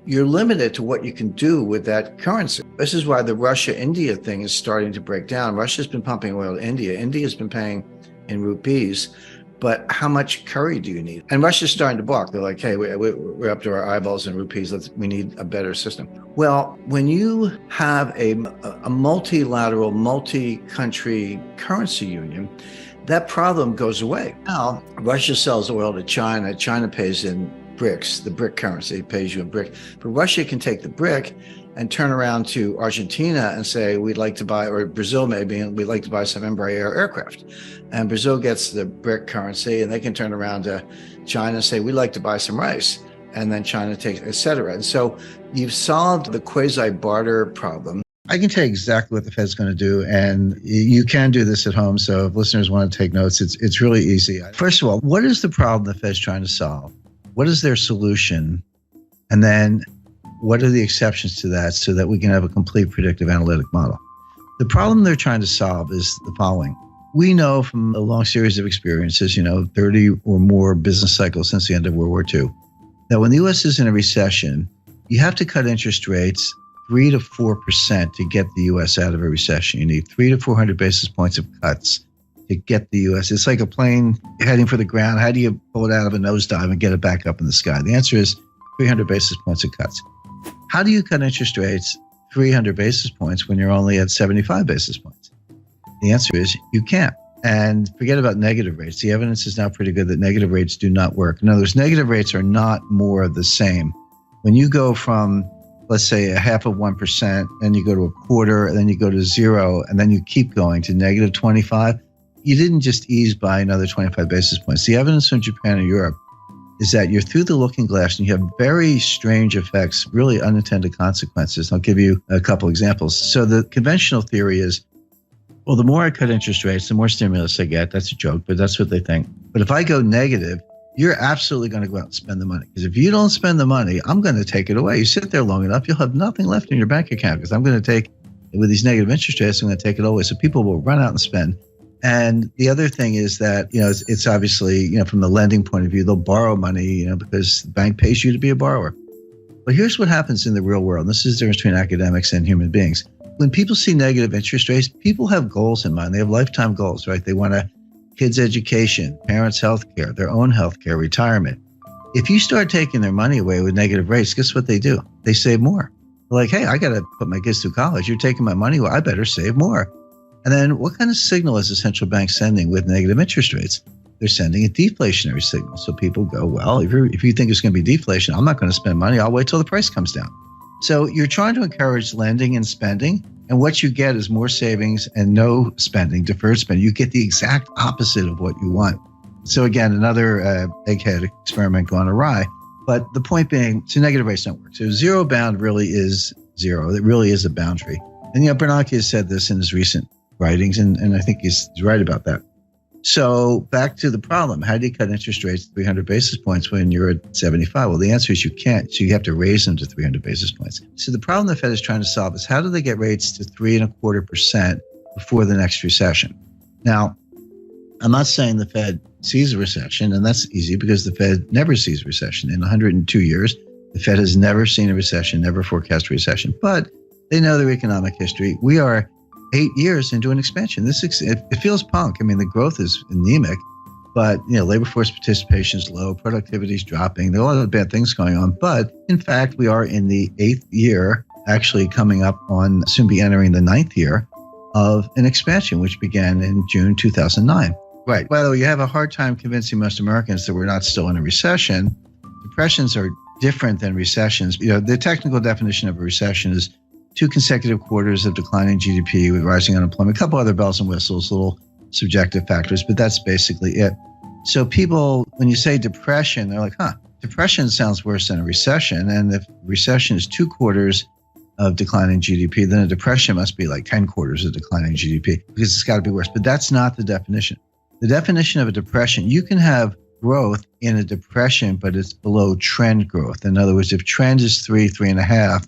you're limited to what you can do with that currency. This is why the Russia-India thing is starting to break down. Russia's been pumping oil to India. India's been paying in rupees, but how much curry do you need? And Russia's starting to balk. They're like, hey, we're up to our eyeballs in rupees. We need a better system. Well, when you have a multilateral, multi-country currency union, that problem goes away. Now, Russia sells oil to China. China pays in BRICS, the BRIC currency, pays you in BRIC. But Russia can take the BRIC and turn around to Argentina and say, we'd like to buy, or Brazil maybe, and we'd like to buy some Embraer aircraft. And Brazil gets the BRIC currency, and they can turn around to China and say, we'd like to buy some rice. And then China takes, et cetera. And so you've solved the quasi-barter problem. I can tell you exactly what the Fed's going to do, and you can do this at home. So if listeners want to take notes, it's really easy. First of all, what is the problem the Fed's trying to solve? What is their solution? And then what are the exceptions to that so that we can have a complete predictive analytic model? The problem they're trying to solve is the following. We know from a long series of experiences, 30 or more business cycles since the end of World War II, that when the U.S. is in a recession, you have to cut interest rates 3 to 4% to get the U.S. out of a recession. You need 300 to 400 basis points of cuts to get the U.S. It's like a plane heading for the ground. How do you pull it out of a nosedive and get it back up in the sky? The answer is 300 basis points of cuts. How do you cut interest rates 300 basis points when you're only at 75 basis points? The answer is you can't. And forget about negative rates. The evidence is now pretty good that negative rates do not work. In other words, negative rates are not more of the same. When you go from, let's say, 0.5%, then you go to 1/4, and then you go to 0, and then you keep going to negative 25, you didn't just ease by another 25 basis points. The evidence from Japan and Europe is that you're through the looking glass and you have very strange effects, really unintended consequences. I'll give you a couple examples. So the conventional theory is, well, the more I cut interest rates, the more stimulus I get. That's a joke, but that's what they think. But if I go negative, you're absolutely going to go out and spend the money. Because if you don't spend the money, I'm going to take it away. You sit there long enough, you'll have nothing left in your bank account because I'm going to take, with these negative interest rates, I'm going to take it away. So people will run out and spend. And the other thing is that, it's obviously, from the lending point of view, they'll borrow money, because the bank pays you to be a borrower. But here's what happens in the real world. This is the difference between academics and human beings. When people see negative interest rates, people have goals in mind. They have lifetime goals, right? They want kids' education, parents' health care, their own health care, retirement. If you start taking their money away with negative rates, guess what they do? They save more. They're like, hey, I got to put my kids through college. You're taking my money away. I better save more. And then what kind of signal is the central bank sending with negative interest rates? They're sending a deflationary signal. So people go, well, if you think it's going to be deflation, I'm not going to spend money. I'll wait till the price comes down. So you're trying to encourage lending and spending. And what you get is more savings and no spending, deferred spending. You get the exact opposite of what you want. So again, another egghead experiment gone awry. But the point being, so negative rates don't work. So zero bound really is zero. It really is a boundary. And, Bernanke has said this in his recent writings, and I think he's right about that. So back to the problem. How do you cut interest rates 300 basis points when you're at 75? Well, the answer is you can't. So you have to raise them to 300 basis points. So the problem the Fed is trying to solve is how do they get rates to 3.25% before the next recession? Now, I'm not saying the Fed sees a recession, and that's easy because the Fed never sees a recession. In 102 years, the Fed has never seen a recession, never forecast a recession, but they know their economic history. We are 8 years into an expansion. It feels punk. I mean, the growth is anemic, but labor force participation is low, productivity is dropping. There are a lot of bad things going on, but in fact, we are in the 8th year, actually coming up on soon be entering the 9th year of an expansion, which began in June 2009. Right. By the way, you have a hard time convincing most Americans that we're not still in a recession. Depressions are different than recessions. The technical definition of a recession is 2 consecutive quarters of declining GDP with rising unemployment, a couple other bells and whistles, little subjective factors, but that's basically it. So people, when you say depression, they're like, depression sounds worse than a recession. And if recession is 2 quarters of declining GDP, then a depression must be like 10 quarters of declining GDP because it's got to be worse. But that's not the definition. The definition of a depression, you can have growth in a depression, but it's below trend growth. In other words, if trend is 3.5,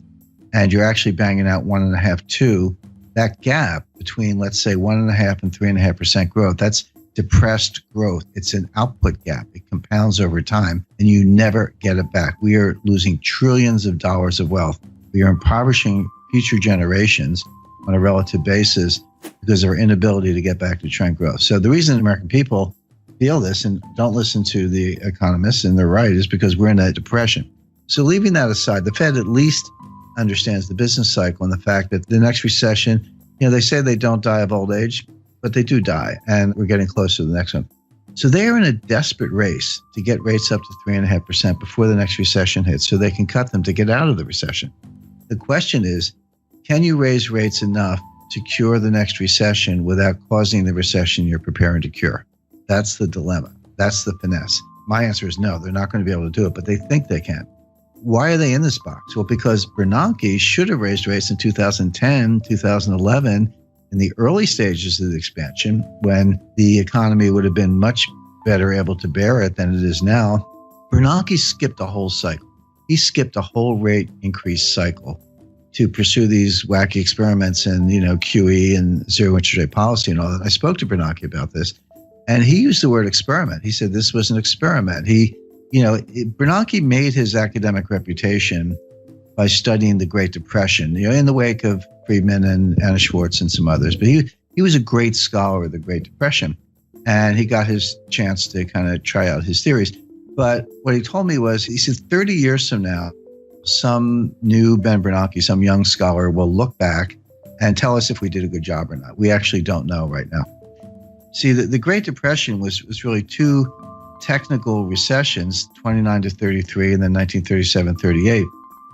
and you're actually banging out 1.5, 2, that gap between, let's say, 1.5 and 3.5% growth, that's depressed growth. It's an output gap. It compounds over time, and you never get it back. We are losing trillions of dollars of wealth. We are impoverishing future generations on a relative basis because of our inability to get back to trend growth. So the reason American people feel this and don't listen to the economists, and they're right, is because we're in a depression. So leaving that aside, the Fed at least understands the business cycle and the fact that the next recession, they say they don't die of old age, but they do die, and we're getting closer to the next one. So they are in a desperate race to get rates up to 3.5% before the next recession hits so they can cut them to get out of the recession. The question is, can you raise rates enough to cure the next recession without causing the recession you're preparing to cure? That's the dilemma. That's the finesse. My answer is no, they're not going to be able to do it, but they think they can. Why are they in this box? Well, because Bernanke should have raised rates in 2010, 2011, in the early stages of the expansion, when the economy would have been much better able to bear it than it is now. Bernanke skipped a whole cycle. He skipped a whole rate increase cycle to pursue these wacky experiments and, QE and zero interest rate policy and all that. I spoke to Bernanke about this, and he used the word experiment. He said this was an experiment. Bernanke made his academic reputation by studying the Great Depression, in the wake of Friedman and Anna Schwartz and some others. But he was a great scholar of the Great Depression, and he got his chance to kind of try out his theories. But what he told me was, he said 30 years from now, some new Ben Bernanke, some young scholar will look back and tell us if we did a good job or not. We actually don't know right now. See, the Great Depression was really 2 technical recessions, 29 to 33, and then 1937, 38.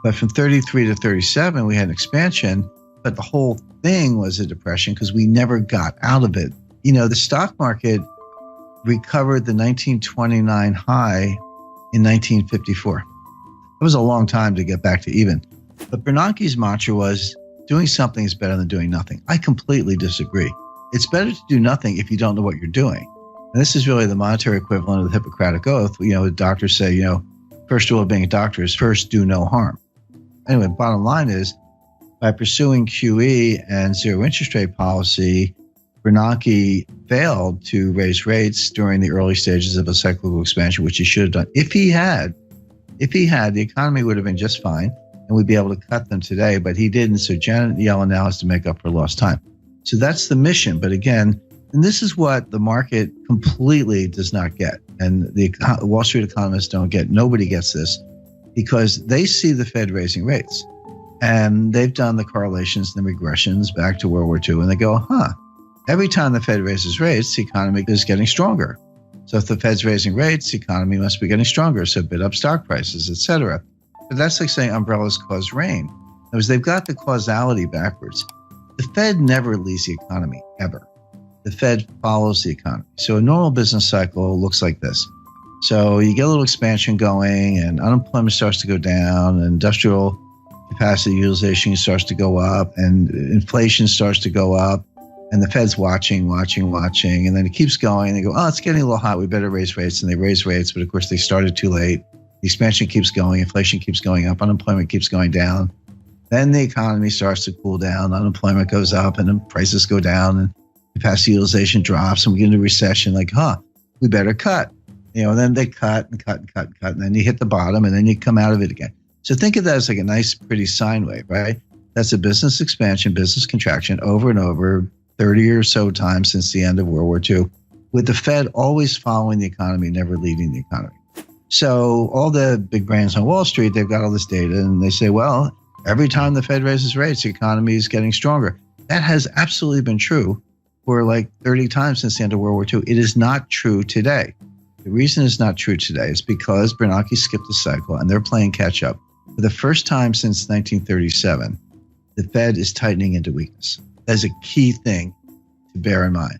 But from 33 to 37, we had an expansion, but the whole thing was a depression because we never got out of it. The stock market recovered the 1929 high in 1954. It was a long time to get back to even. But Bernanke's mantra was, doing something is better than doing nothing. I completely disagree. It's better to do nothing if you don't know what you're doing. And this is really the monetary equivalent of the Hippocratic Oath. Doctors say, first rule of being a doctor is first do no harm. Anyway, bottom line is, by pursuing QE and zero interest rate policy, Bernanke failed to raise rates during the early stages of a cyclical expansion, which he should have done. If he had, the economy would have been just fine, and we'd be able to cut them today, but he didn't. So Janet Yellen now has to make up for lost time. So that's the mission. But again, and this is what the market completely does not get. And the Wall Street economists don't get. Nobody gets this because they see the Fed raising rates. And they've done the correlations and the regressions back to World War II. And they go, Every time the Fed raises rates, the economy is getting stronger. So if the Fed's raising rates, the economy must be getting stronger. So bid up stock prices, et cetera. But that's like saying umbrellas cause rain. Because they've got the causality backwards. The Fed never leads the economy, ever. The Fed follows the economy. So a normal business cycle looks like this. So you get a little expansion going and unemployment starts to go down, and industrial capacity utilization starts to go up, and inflation starts to go up, and the Fed's watching, and then it keeps going. And they go, oh, it's getting a little hot. We better raise rates. And they raise rates, but of course they started too late. The expansion keeps going, inflation keeps going up, unemployment keeps going down. Then the economy starts to cool down, unemployment goes up, and then prices go down, and capacity utilization drops, and we get into recession. Like, we better cut. And then they cut, and then you hit the bottom, and then you come out of it again. So think of that as like a nice, pretty sine wave, right? That's a business expansion, business contraction over and over, 30 or so times since the end of World War II, with the Fed always following the economy, never leading the economy. So all the big brains on Wall Street, they've got all this data, and they say, well, every time the Fed raises rates, the economy is getting stronger. That has absolutely been true for like 30 times since the end of World War II. It is not true today. The reason it's not true today is because Bernanke skipped a cycle and they're playing catch up. For the first time since 1937, the Fed is tightening into weakness. That is a key thing to bear in mind.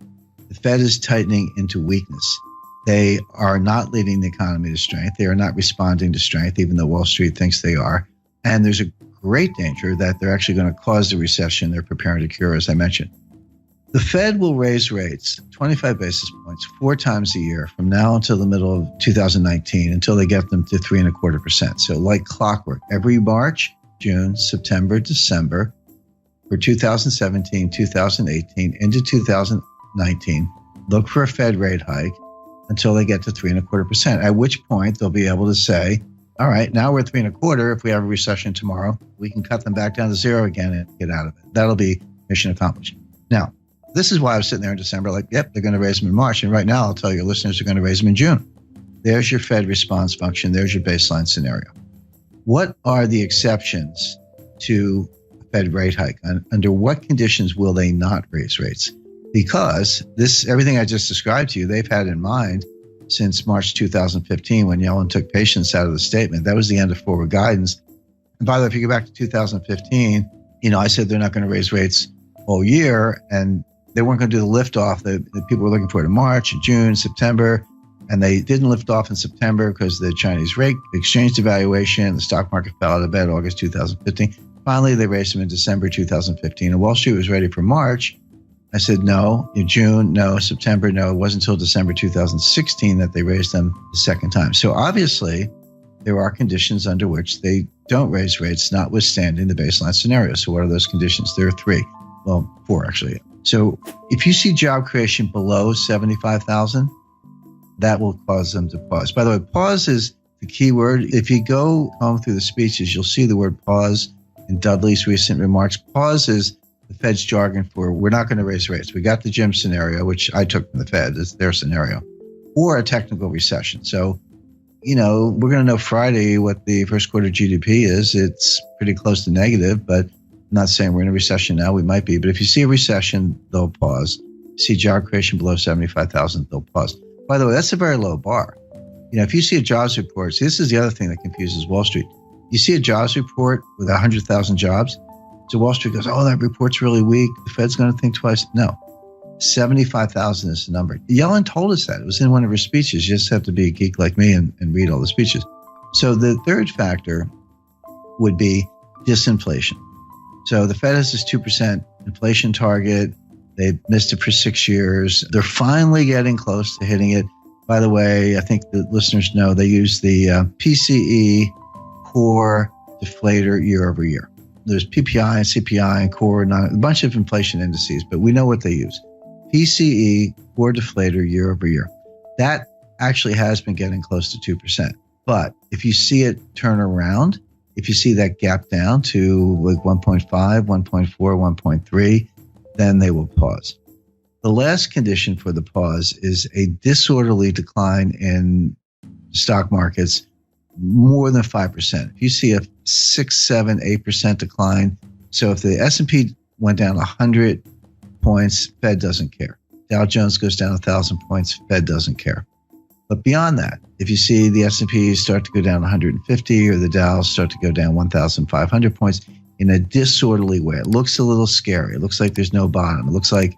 The Fed is tightening into weakness. They are not leading the economy to strength. They are not responding to strength, even though Wall Street thinks they are. And there's a great danger that they're actually going to cause the recession they're preparing to cure, as I mentioned. The Fed will raise rates 25 basis points 4 times a year from now until the middle of 2019, until they get them to 3.25%. So like clockwork, every March, June, September, December, for 2017, 2018, into 2019, look for a Fed rate hike until they get to 3.25%, at which point they'll be able to say, all right, now we're at 3.25. If we have a recession tomorrow, we can cut them back down to 0 again and get out of it. That'll be mission accomplished. Now, this is why I was sitting there in December like, yep, they're going to raise them in March. And right now, I'll tell your listeners they're going to raise them in June. There's your Fed response function. There's your baseline scenario. What are the exceptions to a Fed rate hike? Under what conditions will they not raise rates? Because everything I just described to you, they've had in mind since March 2015 when Yellen took patience out of the statement. That was the end of forward guidance. And by the way, if you go back to 2015, I said they're not going to raise rates all year, and they weren't going to do the liftoff that people were looking for in March, June, September, and they didn't lift off in September because the Chinese rate exchange devaluation, the stock market fell out of bed August 2015. Finally, they raised them in December 2015, and Wall Street was ready for March. I said no, in June, no, September, no. It wasn't until December 2016 that they raised them the second time. So obviously, there are conditions under which they don't raise rates, notwithstanding the baseline scenario. So what are those conditions? There are 3. Well, 4 actually. So if you see job creation below 75,000, that will cause them to pause. By the way, pause is the key word. If you go home through the speeches, you'll see the word pause in Dudley's recent remarks. Pause is the Fed's jargon for we're not going to raise rates. We got the Jim scenario, which I took from the Fed, it's their scenario, or a technical recession. So, we're going to know Friday what the first quarter GDP is. It's pretty close to negative, but I'm not saying we're in a recession now. We might be. But if you see a recession, they'll pause. See job creation below 75,000, they'll pause. By the way, that's a very low bar. If you see a jobs report, this is the other thing that confuses Wall Street. You see a jobs report with 100,000 jobs. So Wall Street goes, oh, that report's really weak. The Fed's going to think twice. No, 75,000 is the number. Yellen told us that. It was in one of her speeches. You just have to be a geek like me and read all the speeches. So the third factor would be disinflation. So the Fed has this 2% inflation target. They've missed it for 6 years. They're finally getting close to hitting it. By the way, I think the listeners know they use the PCE core deflator year over year. There's PPI and CPI and core, a bunch of inflation indices, but we know what they use. PCE core deflator year over year. That actually has been getting close to 2%. But if you see it turn around, if you see that gap down to like 1.5, 1.4, 1.3, then they will pause. The last condition for the pause is a disorderly decline in stock markets more than 5%. If you see a 6, 7, 8% decline, so if the S&P went down 100 points, Fed doesn't care. Dow Jones goes down 1,000 points, Fed doesn't care. But beyond that, if you see the S&P start to go down 150 or the Dow start to go down 1,500 points in a disorderly way, it looks a little scary. It looks like there's no bottom. It looks like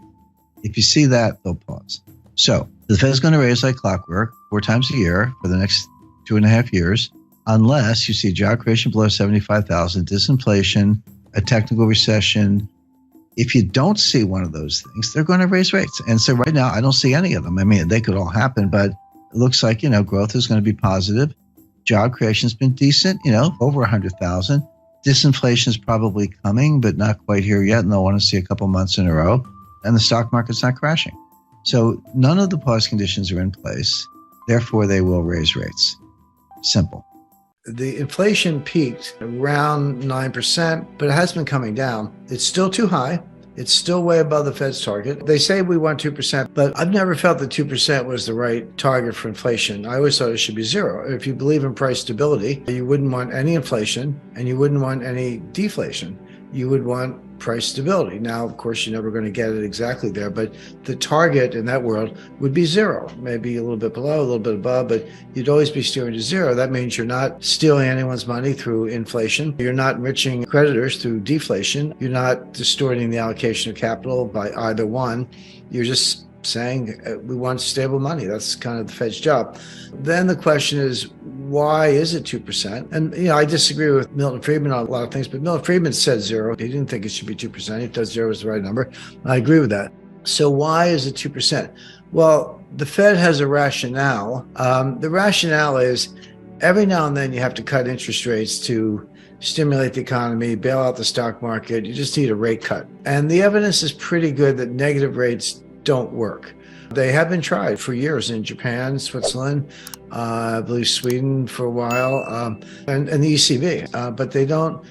if you see that, they'll pause. So the Fed's going to raise like clockwork 4 times a year for the next 2.5 years, unless you see job creation below 75,000, disinflation, a technical recession. If you don't see one of those things, they're going to raise rates. And so right now, I don't see any of them. I mean, they could all happen, but it looks like, growth is going to be positive. Job creation's been decent, over 100,000. Disinflation is probably coming, but not quite here yet. And they'll want to see a couple months in a row. And the stock market's not crashing. So none of the pause conditions are in place. Therefore, they will raise rates. Simple. The inflation peaked around 9%, but it has been coming down. It's still too high. It's still way above the Fed's target. They say we want 2%, but I've never felt that 2% was the right target for inflation. I always thought it should be 0. If you believe in price stability, you wouldn't want any inflation and you wouldn't want any deflation. You would want price stability. Now, of course, you're never going to get it exactly there, but the target in that world would be 0, maybe a little bit below, a little bit above, but you'd always be steering to 0. That means you're not stealing anyone's money through inflation. You're not enriching creditors through deflation. You're not distorting the allocation of capital by either one. You're just saying we want stable money. That's kind of the Fed's job. Then the question is, why is it 2%? And, I disagree with Milton Friedman on a lot of things, but Milton Friedman said 0. He didn't think it should be 2%. He thought 0 was the right number. I agree with that. So why is it 2%? Well, the Fed has a rationale. The rationale is every now and then you have to cut interest rates to stimulate the economy, bail out the stock market. You just need a rate cut. And the evidence is pretty good that negative rates don't work. They have been tried for years in Japan, Switzerland, I believe Sweden for a while, and the ECB, but they don't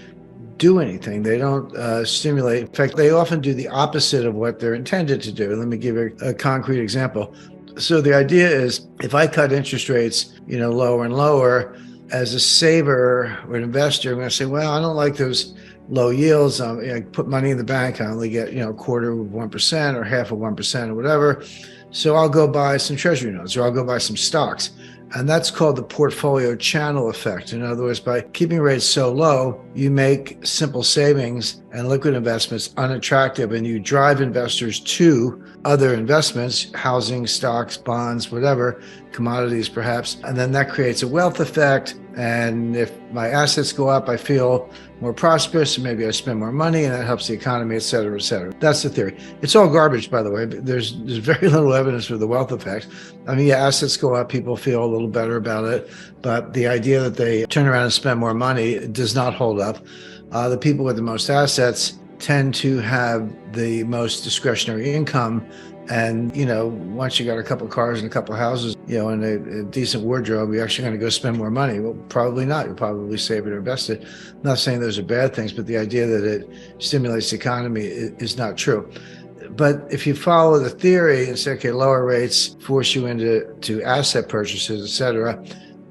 do anything. They don't stimulate. In fact, they often do the opposite of what they're intended to do. Let me give you a concrete example. So the idea is if I cut interest rates, lower and lower, as a saver or an investor, I'm going to say, well, I don't like those low yields. I put money in the bank. I only get, a quarter of 1% or half of 1% or whatever. So I'll go buy some treasury notes or I'll go buy some stocks. And that's called the portfolio channel effect. In other words, by keeping rates so low, you make simple savings and liquid investments unattractive, and you drive investors to other investments, housing, stocks, bonds, whatever, commodities perhaps. And then that creates a wealth effect. And if my assets go up, I feel more prosperous, and maybe I spend more money, and that helps the economy, et cetera, et cetera. That's the theory. It's all garbage, by the way. There's very little evidence for the wealth effect. I mean, assets go up, people feel a little better about it, but the idea that they turn around and spend more money does not hold up. The people with the most assets tend to have the most discretionary income. And, once you got a couple of cars and a couple of houses, and a decent wardrobe, you're actually going to go spend more money. Well, probably not. You'll probably save it or invest it. I'm not saying those are bad things, but the idea that it stimulates the economy is not true. But if you follow the theory and say, okay, lower rates force you into asset purchases, et cetera,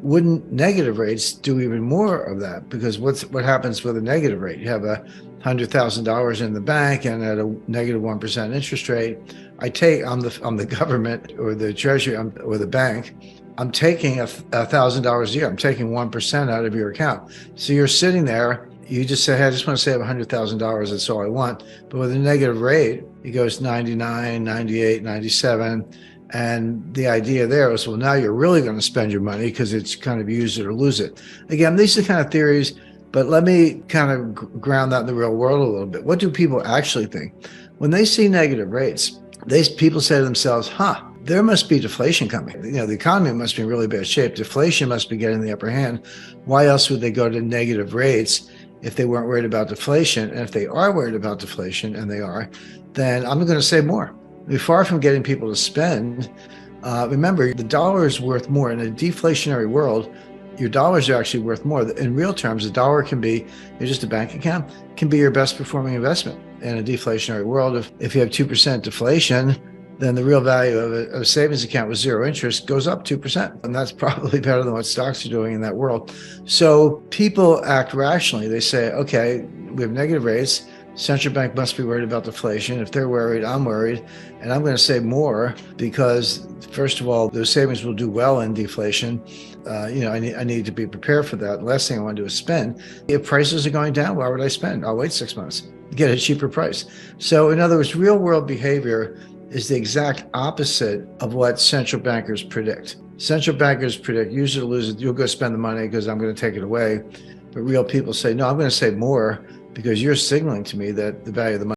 wouldn't negative rates do even more of that? Because what happens with a negative rate? You have $100,000 in the bank and at a negative 1% interest rate. I'm the government or the treasury or the bank. I'm taking $1,000 a year. I'm taking 1% out of your account. So you're sitting there. You just say, hey, I just want to save $100,000. That's all I want. But with a negative rate, it goes 99, 98, 97. And the idea there is, well, now you're really going to spend your money because it's kind of use it or lose it. Again, these are kind of theories, but let me kind of ground that in the real world a little bit. What do people actually think? When they see negative rates, people say to themselves, there must be deflation coming. The economy must be in really bad shape. Deflation must be getting the upper hand. Why else would they go to negative rates if they weren't worried about deflation? And if they are worried about deflation, and they are, then I'm going to save more. Far from getting people to spend, remember, the dollar is worth more. In a deflationary world, your dollars are actually worth more. In real terms, the dollar can be, just a bank account, can be your best performing investment. In a deflationary world, if you have 2% deflation, then the real value of a savings account with 0 interest goes up 2%. And that's probably better than what stocks are doing in that world. So people act rationally. They say, okay, we have negative rates. Central bank must be worried about deflation. If they're worried, I'm worried, and I'm going to save more because, first of all, those savings will do well in deflation. I need to be prepared for that. The last thing I want to do is spend. If prices are going down, why would I spend? I'll wait 6 months to get a cheaper price. So, in other words, real world behavior is the exact opposite of what central bankers predict. Central bankers predict, use it or lose it, you'll go spend the money because I'm going to take it away. But real people say, no, I'm going to save more because you're signaling to me that the value of the money